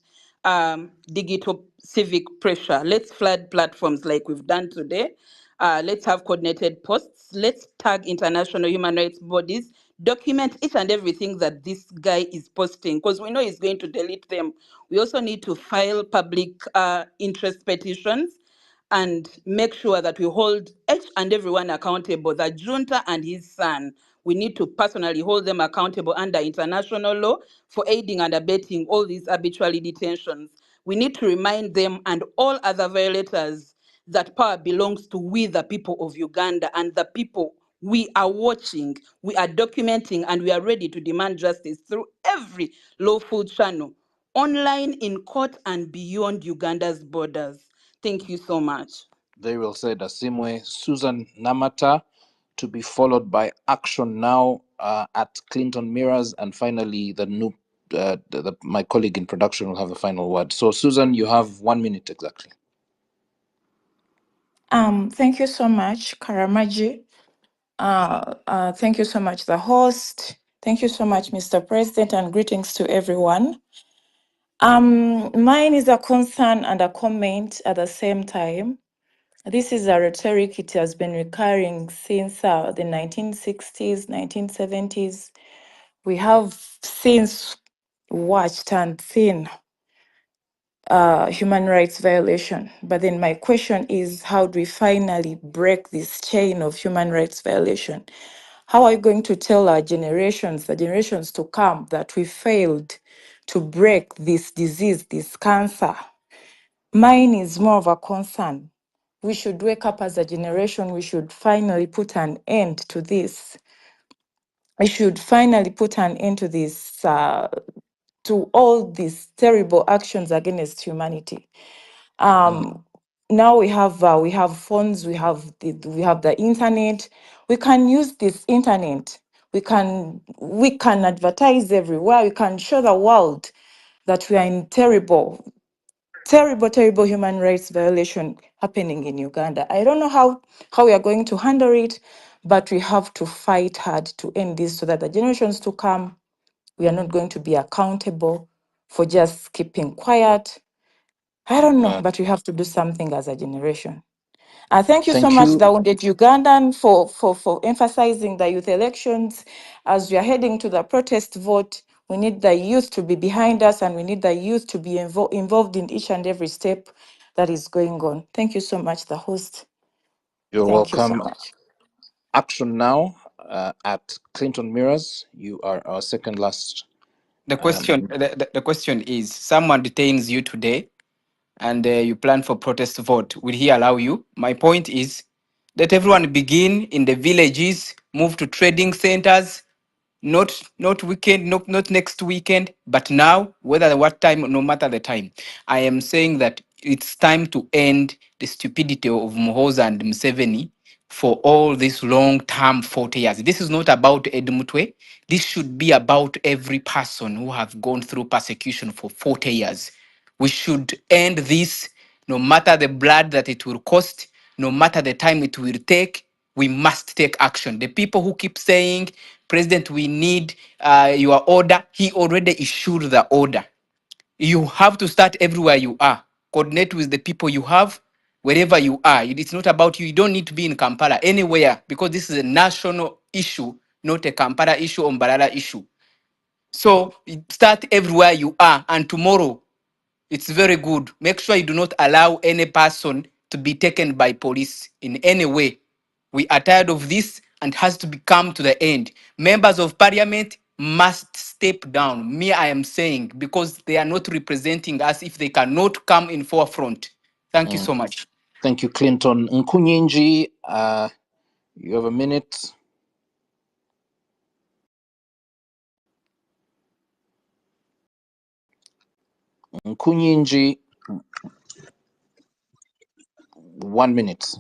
digital civic pressure. Let's flood platforms like we've done today. Let's have coordinated posts. Let's tag international human rights bodies. Document each and everything that this guy is posting, because we know he's going to delete them. We also need to file public interest petitions and make sure that we hold each and everyone accountable. The junta and his son, we need to personally hold them accountable under international law for aiding and abetting all these arbitrary detentions. We need to remind them and all other violators that power belongs to we, the people of Uganda, and the people we are watching, we are documenting, and we are ready to demand justice through every lawful channel, online, in court, and beyond Uganda's borders. Thank you so much. They will say Dasimwe, Susan Namata, to be followed by Action Now at Clinton Mirrors, and finally the new my colleague in production will have the final word. So Susan, you have 1 minute exactly. Thank you so much, Karamaji. Thank you so much, the host. Thank you so much, Mr. President, and greetings to everyone. Mine is a concern and a comment at the same time. This is a rhetoric, it has been recurring since the 1960s, 1970s. We have since watched and seen human rights violation. But then my question is, how do we finally break this chain of human rights violation? How are you going to tell our generations, the generations to come, that we failed to break this disease, this cancer? Mine is more of a concern. We should wake up as a generation. We should finally put an end to this. We should finally put an end to this, to all these terrible actions against humanity. Now we have phones, we have the internet. We can use this internet. We can advertise everywhere. We can show the world that we are in terrible human rights violation happening in Uganda. I don't know how we are going to handle it, but we have to fight hard to end this so that the generations to come, we are not going to be accountable for just keeping quiet. I don't know, but we have to do something as a generation. Thank you so Thank much, you. the Wounded Ugandan, for emphasizing the youth elections. As we are heading to the protest vote, we need the youth to be behind us, and we need the youth to be involved in each and every step that is going on. Thank you so much, the host. You're Thank you so welcome. much. Action Now at Clinton Mirrors. You are our second last. The question is: someone detains you today, and you plan for protest vote. Will he allow you? My point is, let everyone begin in the villages, move to trading centers, not weekend, not next weekend, but now, whether what time, no matter the time. I am saying that it's time to end the stupidity of Muhoza and Museveni for all this long-term 40 years. This is not about Eddy Mutwe. This should be about every person who have gone through persecution for 40 years. We should end this, no matter the blood that it will cost, no matter the time it will take. We must take action. The people who keep saying, President, we need your order, he already issued the order. You have to start everywhere you are. Coordinate with the people you have, wherever you are. It's not about you. You don't need to be in Kampala, anywhere, because this is a national issue, not a Kampala issue or Mbarara issue. So start everywhere you are, and tomorrow, it's very good. Make sure you do not allow any person to be taken by police in any way. We are tired of this and has to come to the end. Members of parliament must step down. Me, I am saying, because they are not representing us if they cannot come in forefront. Thank you so much. Thank you, Clinton. Nkunyinji, you have a minute. Nkunyinji, 1 minute.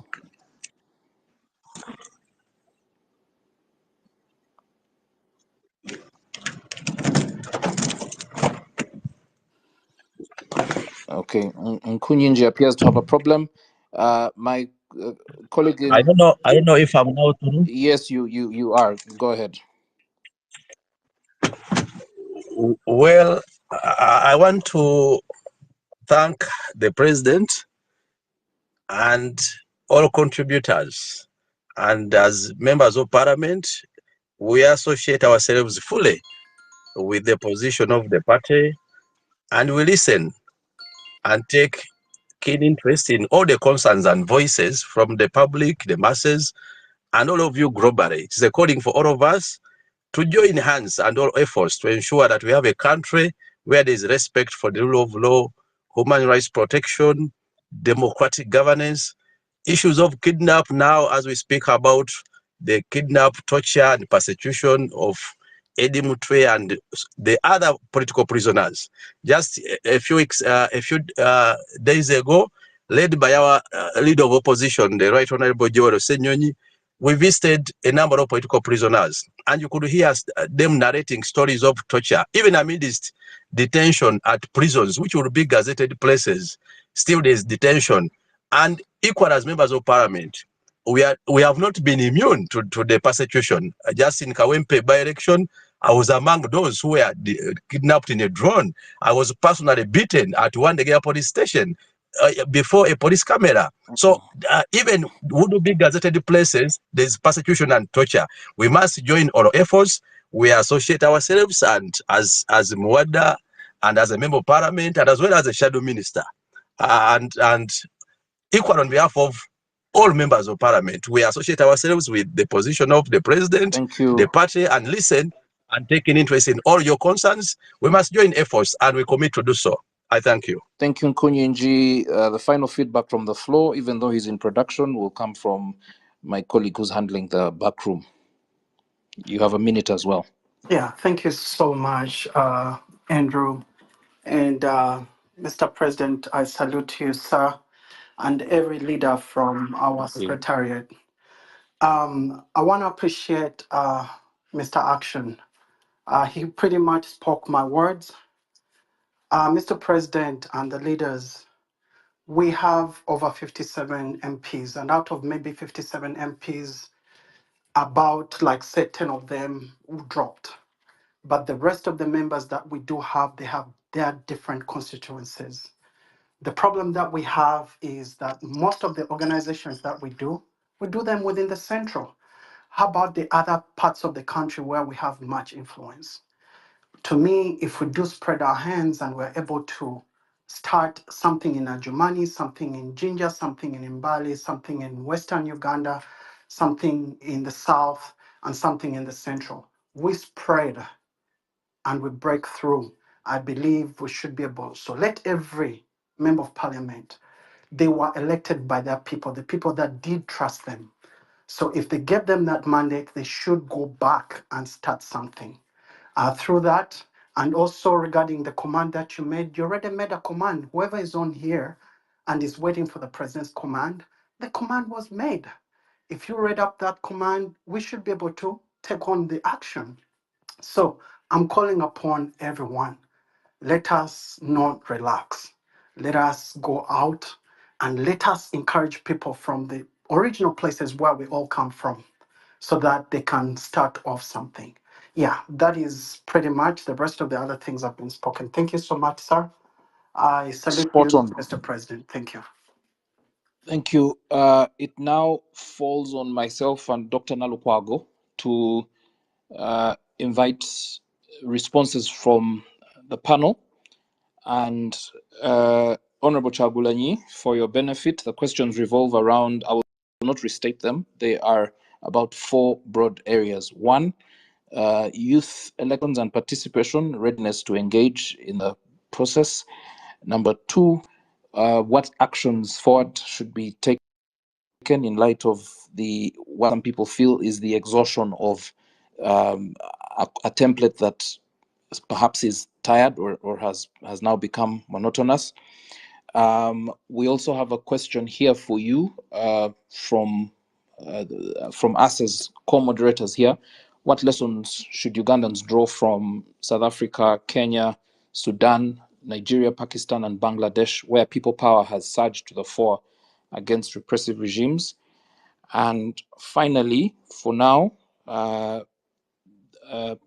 Okay, Nkunyinji appears to have a problem. My colleague I don't know. I don't know if I'm now through. Yes, you are. Go ahead. Well, I want to thank the president and all contributors. And as members of parliament, we associate ourselves fully with the position of the party, and we listen and take keen interest in all the concerns and voices from the public, the masses, and all of you globally. It is a calling for all of us to join hands and all efforts to ensure that we have a country where there is respect for the rule of law, human rights protection, democratic governance, issues of kidnap now, as we speak about the kidnap, torture, and persecution of Eddy Mutwe and the other political prisoners. Just a few weeks, a few days ago, led by our leader of opposition, the Right Honorable Joel Senyonyi, we visited a number of political prisoners, and you could hear them narrating stories of torture, even amidst detention at prisons, which would be gazetted places. Still, there's detention, and equal as members of parliament, we have not been immune to the persecution. Just in Kawempe by-election, I was among those who were kidnapped in a drone. I was personally beaten at Wandegea police station before a police camera. So even would be gazetted places, there's persecution and torture. We must join our efforts. We associate ourselves and as Mwada and as a member of parliament and as well as a shadow minister. And equal on behalf of all members of parliament, we associate ourselves with the position of the president, Thank you. the party, and listen and take an interest in all your concerns. We must join efforts and we commit to do so. I thank you. Thank you, Nkunyenji. The final feedback from the floor, even though he's in production, will come from my colleague who's handling the back room. You have a minute as well. Yeah, thank you so much, Andrew. And Mr. President, I salute you, sir, and every leader from our secretariat. I want to appreciate Mr. Action. He pretty much spoke my words. Mr. President and the leaders, we have over 57 MPs, and out of maybe 57 MPs, about like say 10 of them dropped. But the rest of the members that we do have, they have their different constituencies. The problem that we have is that most of the organizations that we do them within the central. How about the other parts of the country where we have much influence? To me, if we do spread our hands and we're able to start something in Ajumani, something in Jinja, something in Mbali, something in Western Uganda, something in the South, and something in the Central, we spread and we break through, I believe we should be able. So let every member of parliament, they were elected by their people, the people that did trust them. So if they get them that mandate, they should go back and start something. Through that, and also regarding the command that you already made a command. Whoever is on here and is waiting for the president's command, the command was made. If you read up that command, we should be able to take on the action. So I'm calling upon everyone. Let us not relax. Let us go out and let us encourage people from the original places where we all come from so that they can start off something. Yeah, that is pretty much. The rest of the other things have been spoken. Thank you so much, sir. I salute you, Spot on. Mr. President. Thank you. Thank you. It now falls on myself and Dr. Nalukwago to invite responses from the panel. And Honorable Chagulanyi, for your benefit, the questions revolve around, I will not restate them. They are about 4 broad areas. 1, youth elections and participation, readiness to engage in the process. Number 2, what actions forward should be taken in light of what some people feel is the exhaustion of a template that perhaps is tired or has now become monotonous. We also have a question here for you from us as co-moderators here. What lessons should Ugandans draw from South Africa, Kenya, Sudan, Nigeria, Pakistan, and Bangladesh, where people power has surged to the fore against repressive regimes? And finally, for now,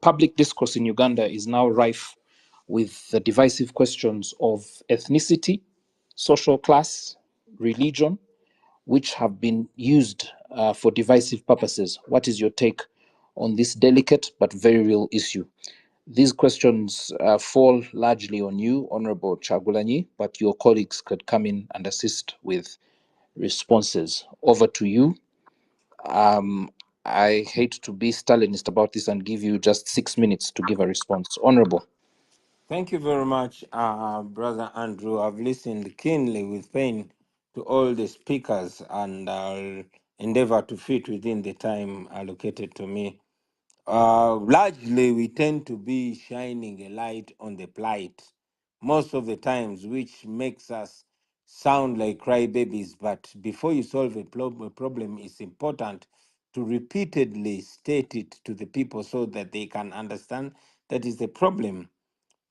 public discourse in Uganda is now rife with the divisive questions of ethnicity, social class, religion, which have been used for divisive purposes. What is your take on this delicate but very real issue? These questions fall largely on you, Honorable Chagulanyi, but your colleagues could come in and assist with responses. Over to you. I hate to be Stalinist about this and give you just 6 minutes to give a response. Honorable. Thank you very much, Brother Andrew. I've listened keenly with pain to all the speakers, and I'll endeavor to fit within the time allocated to me. Largely, we tend to be shining a light on the plight most of the times, which makes us sound like crybabies. But before you solve a problem, it's important to repeatedly state it to the people so that they can understand that is the problem.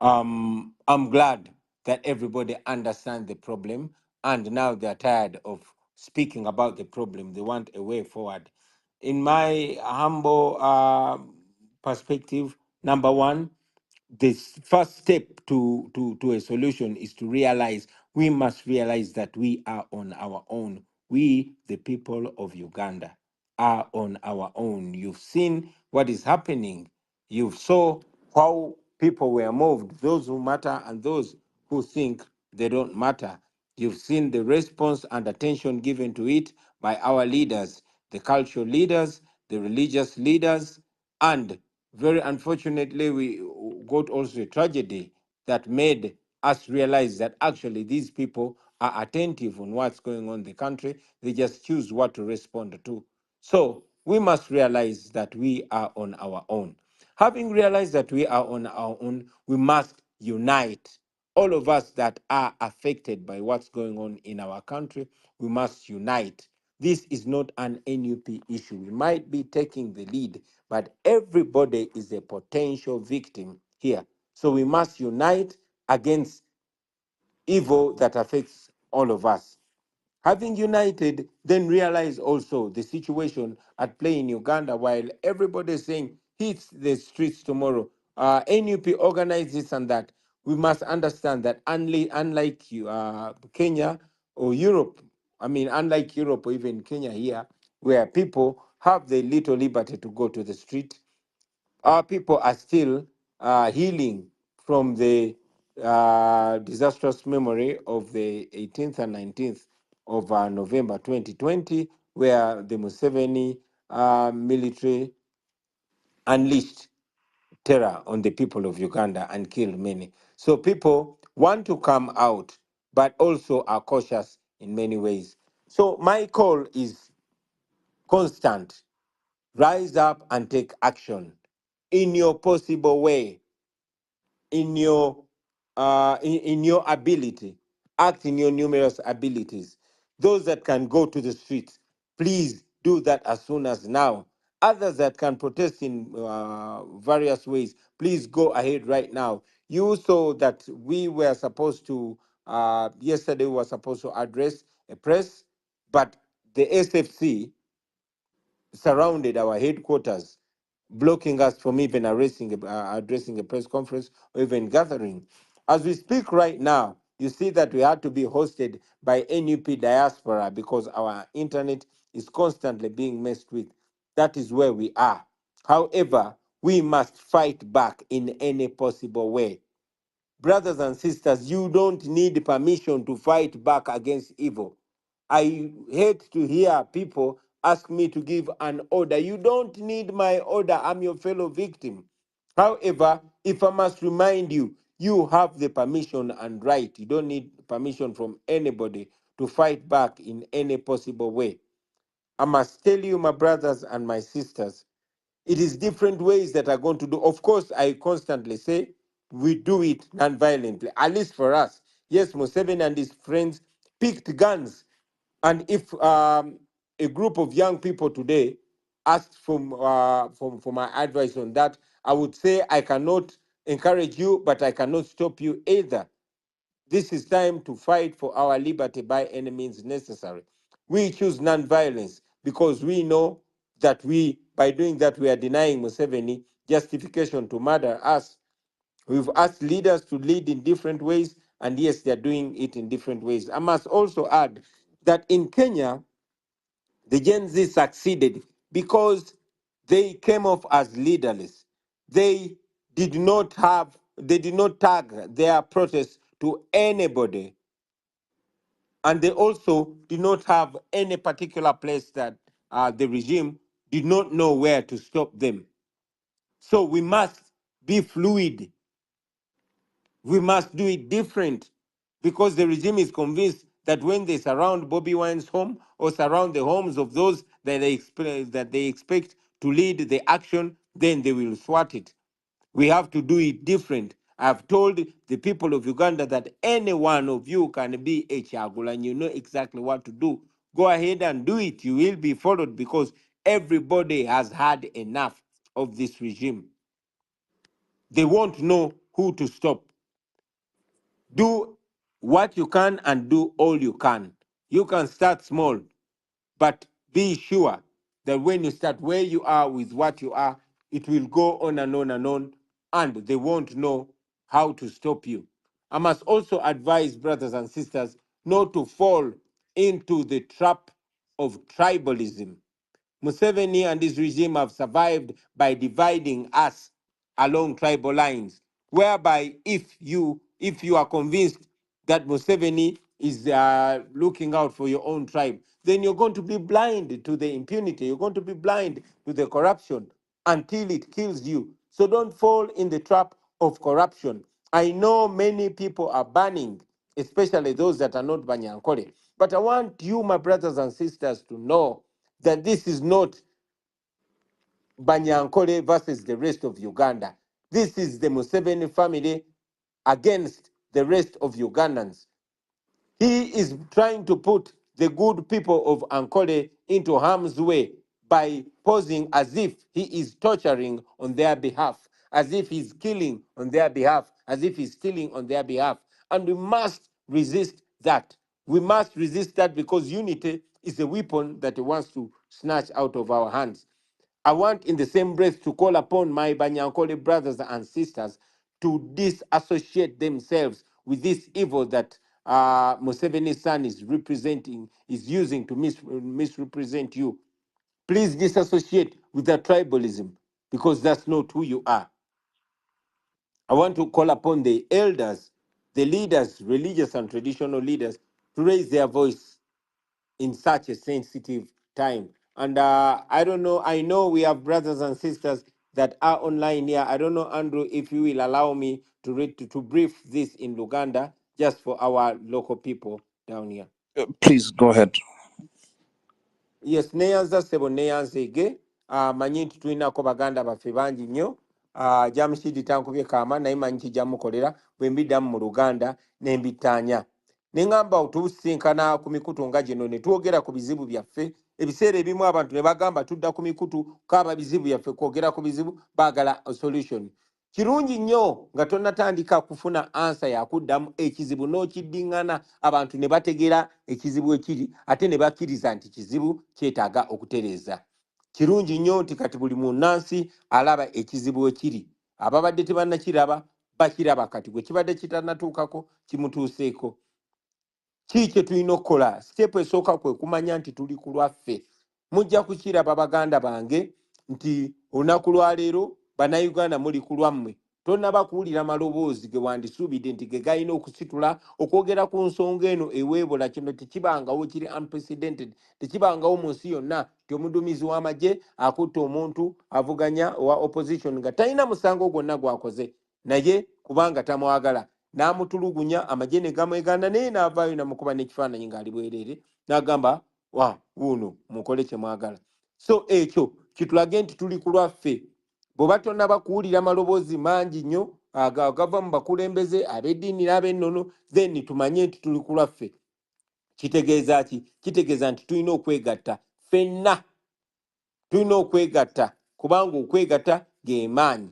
I'm glad that everybody understands the problem, and now they're tired of speaking about the problem. They want a way forward. In my humble perspective, number one, the first step to a solution is to realize we must realize that we are on our own. We, the people of Uganda, are on our own. You've seen what is happening. You saw how people were moved, those who matter and those who think they don't matter. You've seen the response and attention given to it by our leaders, the cultural leaders, the religious leaders, and very unfortunately, we got also a tragedy that made us realize that actually these people are attentive on what's going on in the country. They just choose what to respond to. So we must realize that we are on our own. Having realized that we are on our own, we must unite. All of us that are affected by what's going on in our country, we must unite. This is not an NUP issue. We might be taking the lead, but everybody is a potential victim here. So we must unite against evil that affects all of us. Having united, then realize also the situation at play in Uganda while everybody is saying hit the streets tomorrow. NUP organize this and that. We must understand that unlike Kenya or Europe, I mean, unlike Europe or even Kenya here, where people have the little liberty to go to the street, our people are still healing from the disastrous memory of the 18th and 19th of November 2020, where the Museveni military unleashed terror on the people of Uganda and killed many. So people want to come out, but also are cautious in many ways. So my call is constant. Rise up and take action in your possible way, in your ability. Act in your numerous abilities. Those that can go to the streets, please do that as soon as now. Others that can protest in various ways, please go ahead right now. You saw that we were supposed to, yesterday we were supposed to address a press, but the SFC surrounded our headquarters, blocking us from even addressing a press conference or even gathering. As we speak right now, you see that we had to be hosted by NUP Diaspora because our internet is constantly being messed with. That is where we are. However, we must fight back in any possible way. Brothers and sisters, you don't need permission to fight back against evil. I hate to hear people ask me to give an order. You don't need my order. I'm your fellow victim. However, if I must remind you, you have the permission and right. You don't need permission from anybody to fight back in any possible way. I must tell you, my brothers and my sisters, it is different ways that are going to do. Of course, I constantly say we do it non-violently, at least for us. Yes, Museveni and his friends picked guns. And if a group of young people today asked for my advice on that, I would say I cannot encourage you, but I cannot stop you either. This is time to fight for our liberty by any means necessary. We choose non-violence because we know that by doing that, we are denying Museveni justification to murder us. We've asked leaders to lead in different ways, and yes, they're doing it in different ways. I must also add that in Kenya, the Gen Z succeeded because they came off as leaderless. They they did not tag their protest to anybody, and they also did not have any particular place that the regime did not know where to stop them. So we must be fluid. We must do it different because the regime is convinced that when they surround Bobiwine's home or surround the homes of those that they expect to lead the action, then they will thwart it. We have to do it different. I've told the people of Uganda that any one of you can be a Chagula and you know exactly what to do. Go ahead and do it. You will be followed because everybody has had enough of this regime. They won't know who to stop. Do what you can and do all you can. You can start small, but be sure that when you start where you are with what you are, it will go on and on and on, and they won't know how to stop you. I must also advise brothers and sisters not to fall into the trap of tribalism. Museveni and his regime have survived by dividing us along tribal lines, whereby if you are convinced that Museveni is looking out for your own tribe, then you're going to be blind to the impunity. You're going to be blind to the corruption until it kills you. So don't fall in the trap of corruption. I know many people are banning, especially those that are not Banyankole. But I want you, my brothers and sisters, to know that this is not Banyankole versus the rest of Uganda. This is the Museveni family against the rest of Ugandans. He is trying to put the good people of Ankole into harm's way by posing as if he is torturing on their behalf, as if he's killing on their behalf, as if he's stealing on their behalf. And we must resist that. We must resist that because unity is a weapon that he wants to snatch out of our hands. I want in the same breath to call upon my Banyankole brothers and sisters to disassociate themselves with this evil that Museveni's son is representing, is using to misrepresent you. Please disassociate with that tribalism because that's not who you are. I want to call upon the elders, the leaders, religious and traditional leaders, to raise their voice in such a sensitive time. And I don't know, I know we have brothers and sisters that are online here. I don't know, Andrew, if you will allow me to read to brief this in Luganda, just for our local people down here. Please go ahead. Yes, neyanza sebo neyanzege manyi nti tulinako baganda baffe bangi nnyo. Jamshed tankubye kaama naye manyi kijamukolera bwe mbiddamu mu Luganda ne mbitaanya. Ne ngamba tusinkana ku mikutu nga gino ne twogera ku bizibu byaffe. Ebiseera ebimu abantu ne bagamba tudda ku mikutu kaaba bizibu byaffe kwogera ku bizibu baagala solution. Kirungi nnyo nga tonnatandika kufuna ansa yakuddamu ekizibu n'okiddiŋŋana abantu ne bategeera ekizibu ekiri ate ne bakkiriza nti kizibu kyetaaga okutereeza. Kirungi nnyo nti kati buli munnansi alaba ekizibu ekiri. Ababadde tebannakiraba bakiraba kati gwe kibadde kitannatuukako kimutuuseeko. Ki kye tulina okukola? Siteepu esooka kwe kumanya nti tuli ku lwaffe. Mujja kukiraba baganda bange nti olunaku lwa leero bannayuganda muli ku lwammwe. Tonnaba kuwulira maloboozi ge wandisuubidde nti ge galina okusitula okwogera ku nsonga eno eweebola. Kino tekibangawo, kiri unprecedented. Tekibangawo mu nsi yonna ti omuduumizi w'amagye akutta omuntu avuganya owa opposition nga talina musango gwonna gwakoze naye kubanga tamwagala n'amutulugunya amagye ne gamwegana naye n'avaayo namukuba n'ekifaananyi ng'ali bwereere n'agamba wuuno mukole kye mwagala. So ekyo kitulage nti tuli ku lwaffe. Bw'oba tonnaba kuwulira maloboozi mangi nnyo agava mu bakulembeze ab'eddiini n'ab'ennono, then tumanye nti tuli ku lwaffe. Kitegeeza ki? Kitegeeza nti tulina okwegatta ffenna. Tulina okwegatta kubanga okwegatta ge maanyi.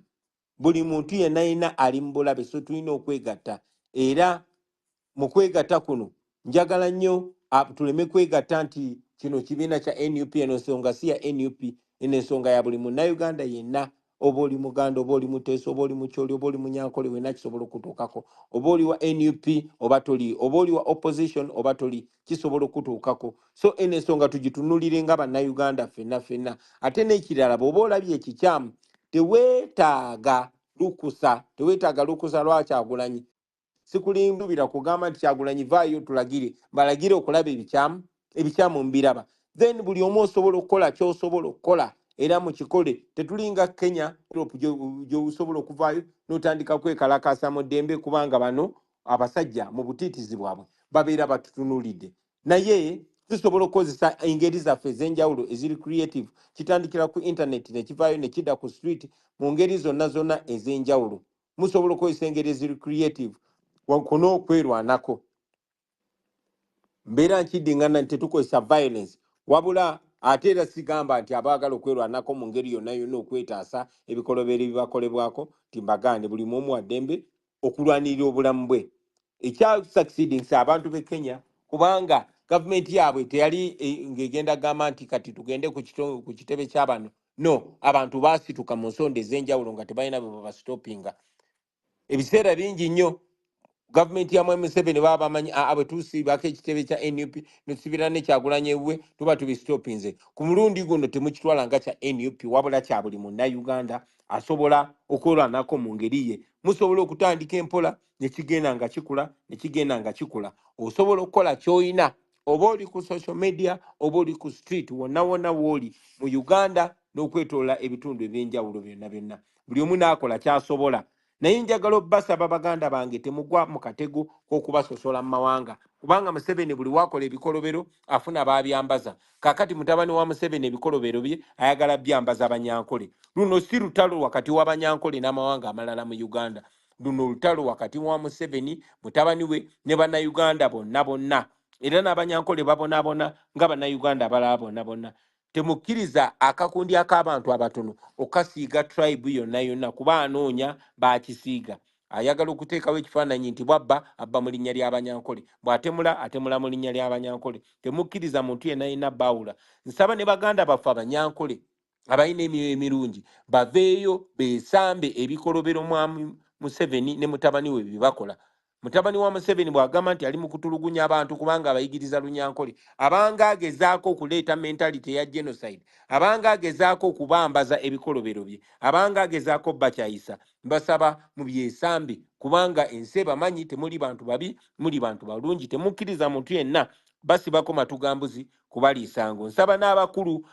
Buli muntu yenna yenna ali mu bulabe, so tulina okwegatta. Era mu kwegatta kuno njagala nnyo tuleme kwegatta nti kino kibiina kya NUP, eno ensonga si ya NUP, eno ensonga ya buli munnayuganda yenna. Oba oli Muganda, oba oli Muteesa, oba oli Mukyoli, oba oli Munyankole, wenna kisobola okutuukako. Oba oli wa NUP oba toli, oba oli wa opposition oba toli, kisobola okutuukako. So eno ensonga tugitunulire nga bannayuganda ffenna ffenna. Ate n'ekirala bw'oba olabye ekikyamu teweetaaga lukusa lwa Kyagulanyi. Sikulimbira kugamba nti Kyagulanyi vaayo tulagire, balagire okulaba ebikyamu mbiraba. Then buli omu osobola okukola ky'osobola okukola era mu kikole. Tetulinga Kenya gy'osobola okuvaayo n'otandika kwekalakaasa mu ddembe kubanga bano abasajja mu butiitizi bwabwe babeera batutunulidde naye tusobola okukozesa engeri zaffe ez'enjawulo eziri creative kitandikira ku internet nekivaayo nekidda ku street mu ngeri zonna zonna ez'enjawulo musobola okukozesa engeri eziri creative kuno okwerwanako mbeera nkiddingana nti tetukozesa violence wabula ate era sigamba nti abaagala okwerwanako mu ngeri yonna yonna okwetaasa ebikolobero bibakolebwako timbagande buli muomu wa ddembe okulwanirira obulamu bwe ekya succeedings abantu b'e Kenya kubanga gavumenti yaabwe teyali ng'egenda gamba nti kati tugende ku kitebe ky'abano no abantu baasituka mu nsonda ez'enjawulo nga tebalina bwe babastopinga ebiseera bingi nnyo gavumenti ya Mwami Museveni baba bamanyi bwe tusiibako ekitebe kya NUP nesibira nekyagulanye bwe tuba tubistopinze ku mulundi guno temukitwala nga kya NUP wabula kya buli munnayuganda asobola okwerwanako mu ngeri ye musobola okutandika empola nekigenda nga kikula nekigenda nga kikula osobola okukola kyoyina oba oli ku social media oba oli ku street wonna wonna wooli mu Uganda n'okwetoola ebitundu ebyenjawulo byonna byonna buli omu n'akola kyasobola naye njagala obbasaba baganda bange temugwa mu katego k'okubasosola mu mawanga kubanga Museveni buli wakola ebikolobero afuna babyambaza kakati mutabani wa Museveni ebikolobero bye ayagala byambaza abanyankole luno si lutalo wakati w'abanyankole n'amawanga amalala mu Uganda luno lutalo wakati wa Museveni mutabani we ne bannayuganda bonna bonna era n'abanyankole babonaabona nga bannayuganda abalala bonna bonna temukkiriza akakundi ak'abantu abatono okasiiga tribe yonna yonna kuba anoonya bakisiiga ayagala okuteekawo ekifaananyi nti bwabba abba mu linnya ly'abanyankole bw'atemula atemula mu linnya ly'abanyankole temukkiriza muntu yenna yenna baawula nsaba ne baganda baffe abanyankole abalina emyoyo emirungi baveeyo beesambe ebikolobero mwami Museveni ne mutabani we byebakola mutabani wa Museveni bw'agamba nti ali mu kutulugunya abantu kubanga abayigiriza lunyankole abanga agezaako okuleeta mentality ya genocide abanga agezaako okubambaza ebikolobero bye abanga agezaako bakyayisa mbasaba mu byesambe kubanga ensi bamanyi temuli bantu babi muli bantu balungi temukkiriza muntu yenna basibako matugambuzi kubaliisango nsaba n'abakulu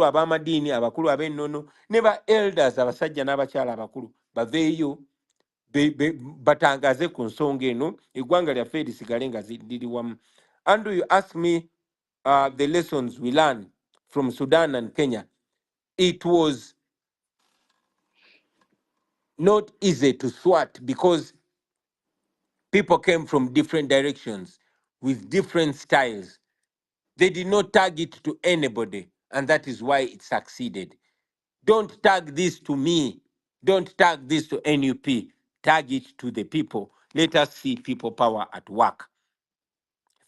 ab'amadiini abakulu ab'ennono ne ba elders abasajja n'abakyala abakulu baveeyo batangaze ku nsonga eno eggwanga lyaffe lisigale nga liri wamu. Andrew, you asked me the lessons we learned from Sudan and Kenya. It was not easy to thwart because people came from different directions with different styles. They did not tag it to anybody, and that is why it succeeded. Don't tag this to me. Don't tag this to NUP. Tag it to the people. Let us see people power at work.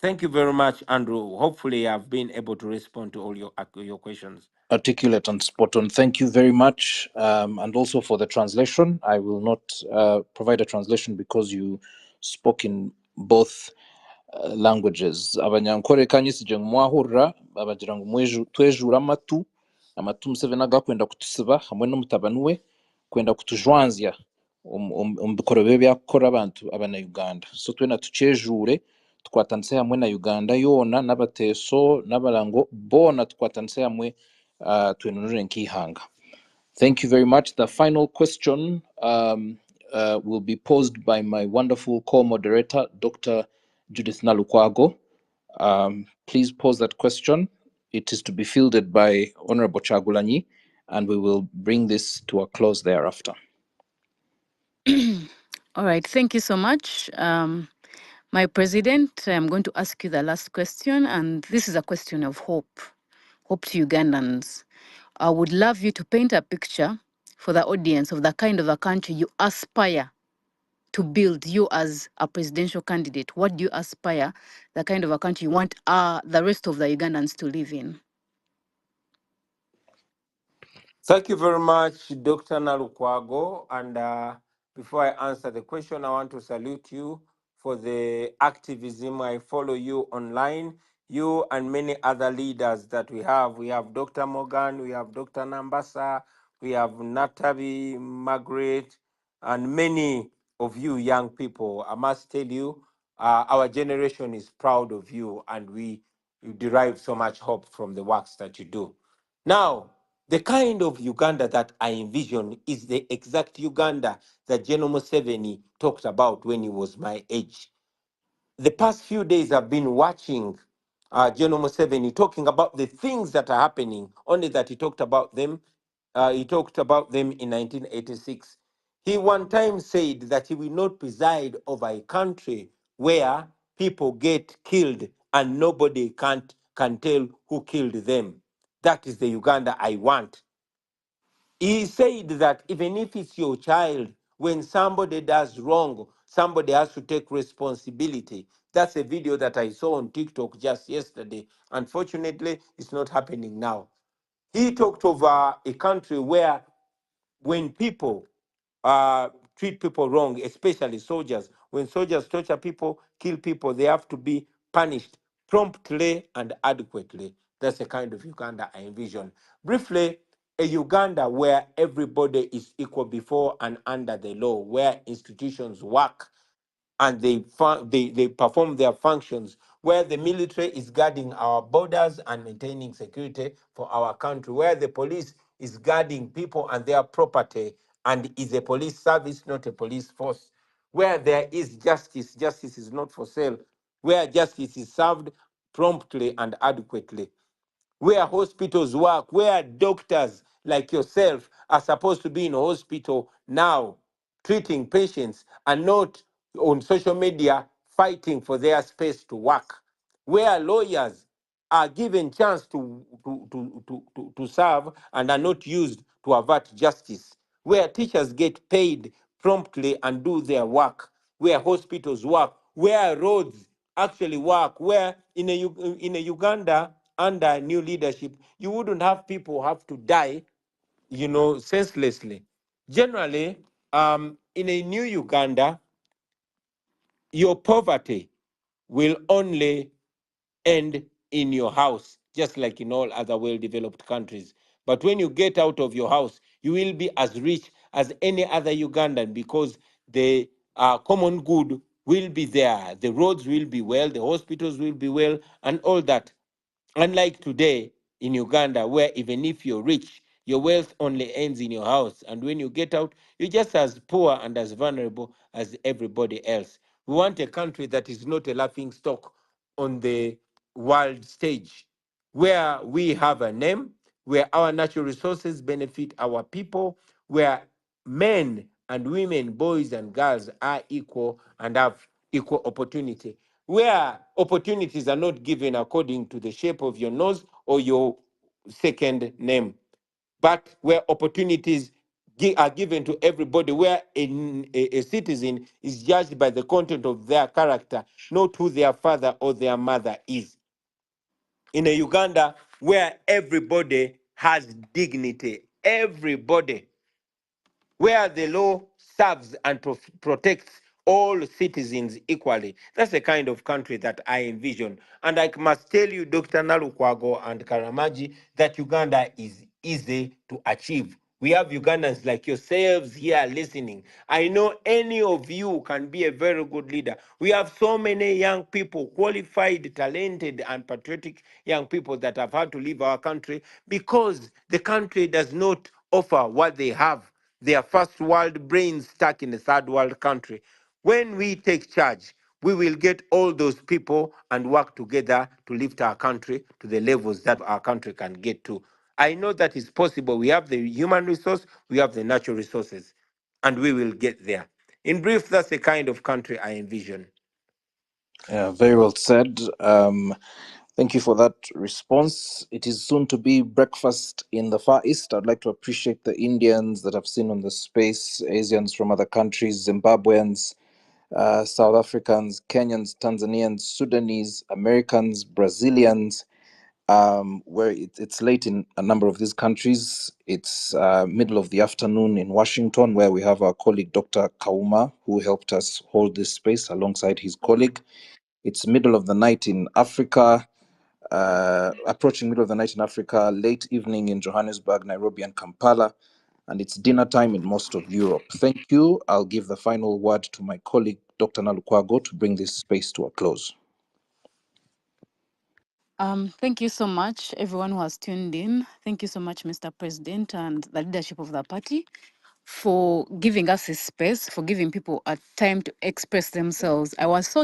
Thank you very much, Andrew. Hopefully, I've been able to respond to all your questions. Articulate and spot on. Thank you very much. And also for the translation. I will not provide a translation because you spoke in both languages. Abanyankore kanyisije mwahurra abagira ngo twejura amatu Museveni agakwenda kutusiba hamwe n'umutabani we kwenda kutujwanzya bikorwa byakora abantu abana-Uganda so twena tukyejure tukwatanise hamwe na Uganda yona n'abateso n'abarango bona tukwatanise hamwe twenunure nk'ihanga. Thank you very much. The final question will be posed by my wonderful co-moderator, Dr. Judith Nalukwago. Please pose that question. It is to be fielded by Honorable Chagulanyi, and we will bring this to a close thereafter. All right, thank you so much. My president, I'm going to ask you the last question, and this is a question of hope. Hope to Ugandans. I would love you to paint a picture for the audience of the kind of a country you aspire to build, you as a presidential candidate. What do you aspire, the kind of a country you want the rest of the Ugandans to live in? Thank you very much, Dr. Nalukwago. And before I answer the question, I want to salute you for the activism. I follow you online, you and many other leaders that we have. We have Dr. Morgan, we have Dr. Nambasa, we have Natabi, Margaret, and many of you young people. I must tell you, our generation is proud of you, and you derive so much hope from the works that you do. Now, the kind of Uganda that I envision is the exact Uganda that General Museveni talked about when he was my age. the past few days I've been watching General Museveni talking about the things that are happening, only that he talked about them. He talked about them in 1986. He one time said that he will not preside over a country where people get killed and nobody can tell who killed them. That is the Uganda I want. He said that even if it's your child, when somebody does wrong, somebody has to take responsibility. That's a video that I saw on TikTok just yesterday. Unfortunately, it's not happening now. He talked of a country where when people treat people wrong, especially soldiers, when soldiers torture people, kill people, they have to be punished promptly and adequately. That's the kind of Uganda I envision. Briefly, a Uganda where everybody is equal before and under the law, where institutions work and they perform their functions, where the military is guarding our borders and maintaining security for our country, where the police is guarding people and their property and is a police service, not a police force, where there is justice, justice is not for sale, where justice is served promptly and adequately, where hospitals work, where doctors like yourself are supposed to be in a hospital now treating patients and not on social media fighting for their space to work, where lawyers are given chance to serve and are not used to avert justice, where teachers get paid promptly and do their work, where hospitals work, where roads actually work, where in a Uganda under new leadership, you wouldn't have people have to die, senselessly. Generally, in a new Uganda, your poverty will only end in your house, just like in all other well-developed countries. But when you get out of your house, you will be as rich as any other Ugandan because the common good will be there. The roads will be well, the hospitals will be well, and all that. Unlike today in Uganda, where even if you're rich, your wealth only ends in your house. And when you get out, you're just as poor and as vulnerable as everybody else. We want a country that is not a laughing stock on the world stage, where we have a name, where our natural resources benefit our people, where men and women, boys and girls are equal and have equal opportunity, where opportunities are not given according to the shape of your nose or your second name, but where opportunities are given to everybody, where a citizen is judged by the content of their character, not who their father or their mother is. In a Uganda where everybody has dignity, everybody, where the law serves and protects all citizens equally. That's the kind of country that I envision. And I must tell you, Dr. Nalukwago and Karamaji, that Uganda is easy to achieve. We have Ugandans like yourselves here listening. I know any of you can be a very good leader. We have so many young people, qualified, talented, and patriotic young people that have had to leave our country because the country does not offer what they have. They are first world brains stuck in a third world country. When we take charge, we will get all those people and work together to lift our country to the levels that our country can get to. I know that is possible. We have the human resource, we have the natural resources, and we will get there. In brief, that's the kind of country I envision. Yeah, very well said. Thank you for that response. It is soon to be breakfast in the Far East. I'd like to appreciate the Indians that I've seen on the space, Asians from other countries, Zimbabweans, South Africans, Kenyans, Tanzanians, Sudanese, Americans, Brazilians, where it's late in a number of these countries. It's middle of the afternoon in Washington, where we have our colleague Dr. Kauma, who helped us hold this space alongside his colleague. It's middle of the night in Africa, approaching middle of the night in Africa, late evening in Johannesburg, Nairobi, and Kampala, and it's dinner time in most of Europe. Thank you. I'll give the final word to my colleague, Dr. Nalukwago, to bring this space to a close. Thank you so much, everyone who has tuned in. Thank you so much, Mr. President and the leadership of the party, for giving us a space, for giving people a time to express themselves. I was so